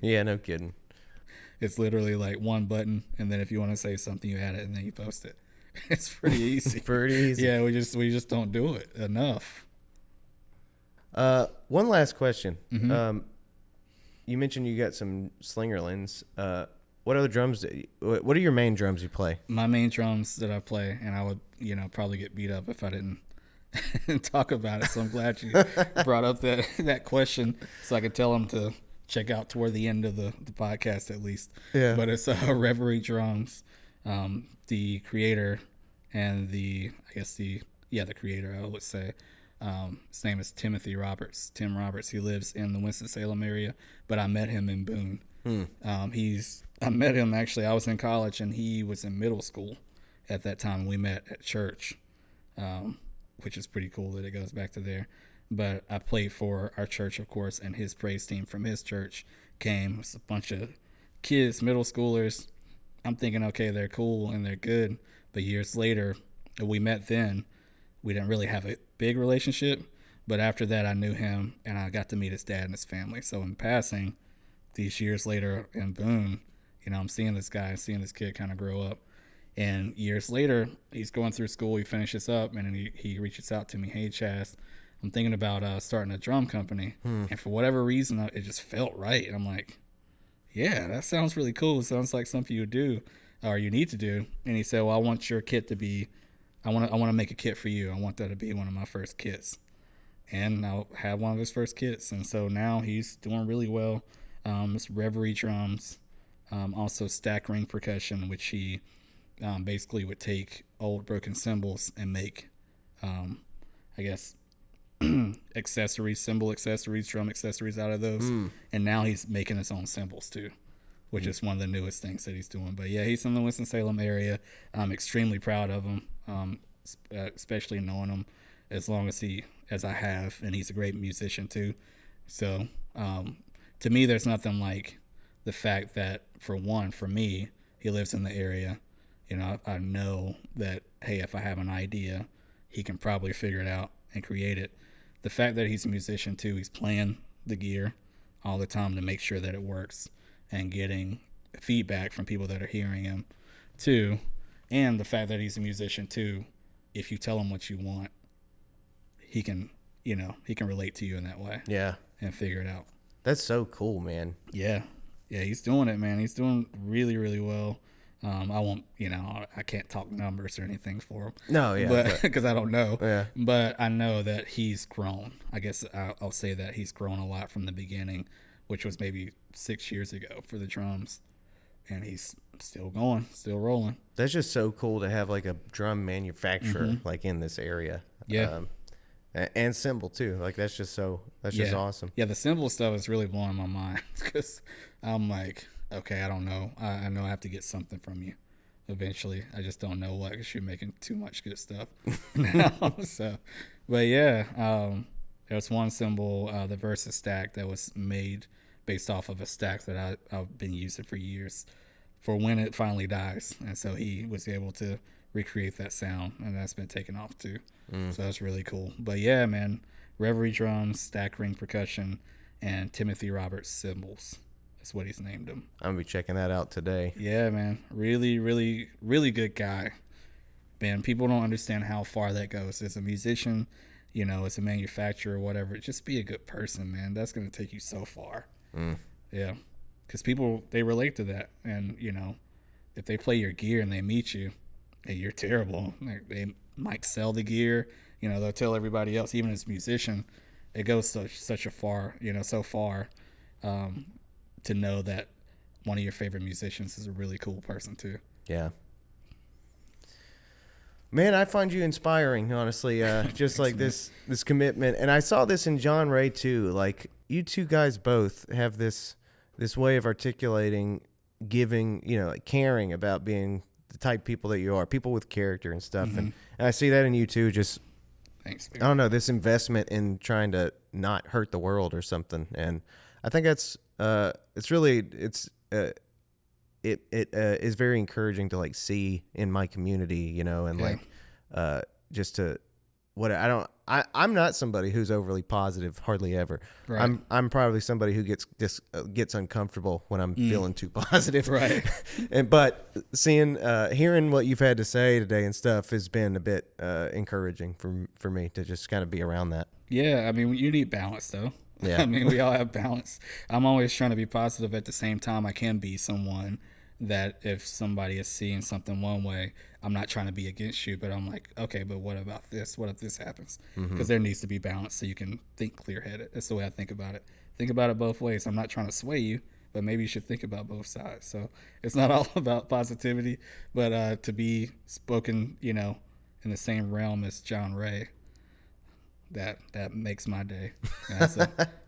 Yeah, no kidding. It's literally like one button, and then if you want to say something, you add it, and then you post it. It's pretty easy. Pretty easy. Yeah, we just don't do it enough. One last question. You mentioned you got some Slingerlands. What other drums? What are your main drums you play? My main drums that I play, and I would, probably get beat up if I didn't talk about it. So I'm glad you brought up that question, so I could tell them to check out toward the end of the podcast at least. Yeah. But it's Reverie drums. The creator and the creator, I would say. His name is Tim Roberts. He lives in the Winston-Salem area, but I met him in Boone. I met him, actually, I was in college and he was in middle school at that time. We met at church, which is pretty cool that it goes back to there. But I played for our church, of course, and his praise team from his church came. It was a bunch of kids, middle schoolers, I'm thinking, okay, they're cool and they're good. But years later, we met then. We didn't really have a big relationship. But after that, I knew him and I got to meet his dad and his family. So in passing, these years later, and boom, I'm seeing this guy, seeing this kid kind of grow up. And years later, he's going through school, he finishes up, and then he reaches out to me, hey, Chaz, I'm thinking about starting a drum company. And for whatever reason, it just felt right. And I'm like, yeah, that sounds really cool. It sounds like something you do or you need to do. And he said, well, I want your kit to be, I want to make a kit for you. I want that to be one of my first kits. And I had one of his first kits. And so now he's doing really well. It's Reverie drums, also stack ring percussion, which he basically would take old broken cymbals and make, I guess, accessories, cymbal accessories, drum accessories out of those. And now he's making his own cymbals too, which is one of the newest things that he's doing. But yeah, he's in the Winston-Salem area. I'm extremely proud of him, especially knowing him as long as I have, and he's a great musician too. So to me, there's nothing like the fact that, for me, he lives in the area. I know that, hey, if I have an idea, he can probably figure it out and create it. The fact that he's a musician too, he's playing the gear all the time to make sure that it works and getting feedback from people that are hearing him too. And the fact that he's a musician too, if you tell him what you want, he can relate to you in that way. Yeah. And figure it out. That's so cool, man. Yeah. Yeah, he's doing it, man. He's doing really, really well. I won't, I can't talk numbers or anything for him. No, yeah. But because I don't know. Yeah. But I know that he's grown. I guess I'll say that he's grown a lot from the beginning, which was maybe 6 years ago for the drums. And he's still going, still rolling. That's just so cool to have like a drum manufacturer like in this area. Yeah. And cymbal too. Like that's just awesome. Yeah, the cymbal stuff is really blowing my mind because I'm like, okay, I don't know. I know I have to get something from you eventually. I just don't know what, because you're making too much good stuff now. So, but yeah, there was one cymbal, the Versus stack, that was made based off of a stack that I've been using for years for when it finally dies. And so he was able to recreate that sound, and that's been taken off too. So that's really cool. But yeah, man, Reverie drums, stack ring percussion, and Timothy Roberts cymbals. That's what he's named him. I'm gonna be checking that out today. Yeah, man. Really, really, really good guy. Man, people don't understand how far that goes. As a musician, as a manufacturer, whatever, just be a good person, man. That's gonna take you so far. Yeah. Because people, they relate to that. And, if they play your gear and they meet you, hey, you're terrible. They might sell the gear. They'll tell everybody else, even as a musician, it goes such a far, so far, to know that one of your favorite musicians is a really cool person too. Yeah. Man, I find you inspiring, honestly. Just like this commitment. And I saw this in John Ray too. Like, you two guys both have this way of articulating, giving, like caring about being the type of people that you are, people with character and stuff. And I see that in you too. Just, thanks, I don't know, this investment in trying to not hurt the world or something. And I think that's, it is very encouraging to like see in my community, and like, just to I'm not somebody who's overly positive, hardly ever. Right. I'm probably somebody who gets uncomfortable when I'm feeling too positive. Right. But hearing what you've had to say today and stuff has been a bit encouraging for me to just kind of be around that. Yeah, I mean, you need balance though. Yeah. I mean, we all have balance. I'm always trying to be positive. At the same time, I can be someone that if somebody is seeing something one way, I'm not trying to be against you, but I'm like, okay, but what about this? What if this happens? Because there needs to be balance so you can think clear-headed. That's the way I think about it. Think about it both ways. I'm not trying to sway you, but maybe you should think about both sides. So it's not all about positivity, but to be spoken, in the same realm as John Ray, that makes my day.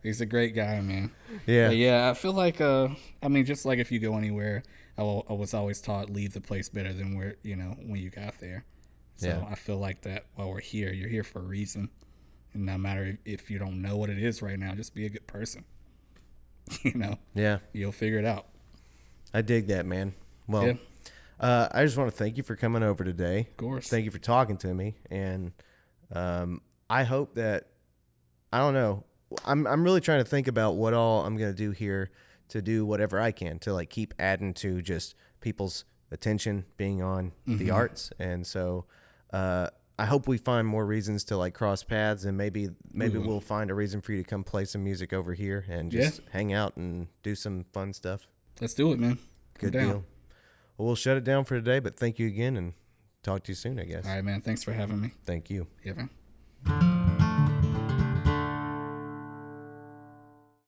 He's a great guy, man. Yeah. But yeah, I feel like, just like if you go anywhere, I was always taught, leave the place better than where, when you got there. So Yeah. I feel like that while we're here, you're here for a reason. And no matter if you don't know what it is right now, just be a good person. Yeah. You'll figure it out. I dig that, man. Well, Yeah. I just want to thank you for coming over today. Of course. Thank you for talking to me, and I hope that I don't know. I'm really trying to think about what all I'm gonna do here to do whatever I can to like keep adding to just people's attention being on the arts, and so I hope we find more reasons to like cross paths, and maybe we'll find a reason for you to come play some music over here and just hang out and do some fun stuff. Let's do it, man. Good deal. Well, we'll shut it down for today, but thank you again and talk to you soon, I guess. All right, man. Thanks for having me. Thank you. Yeah, man.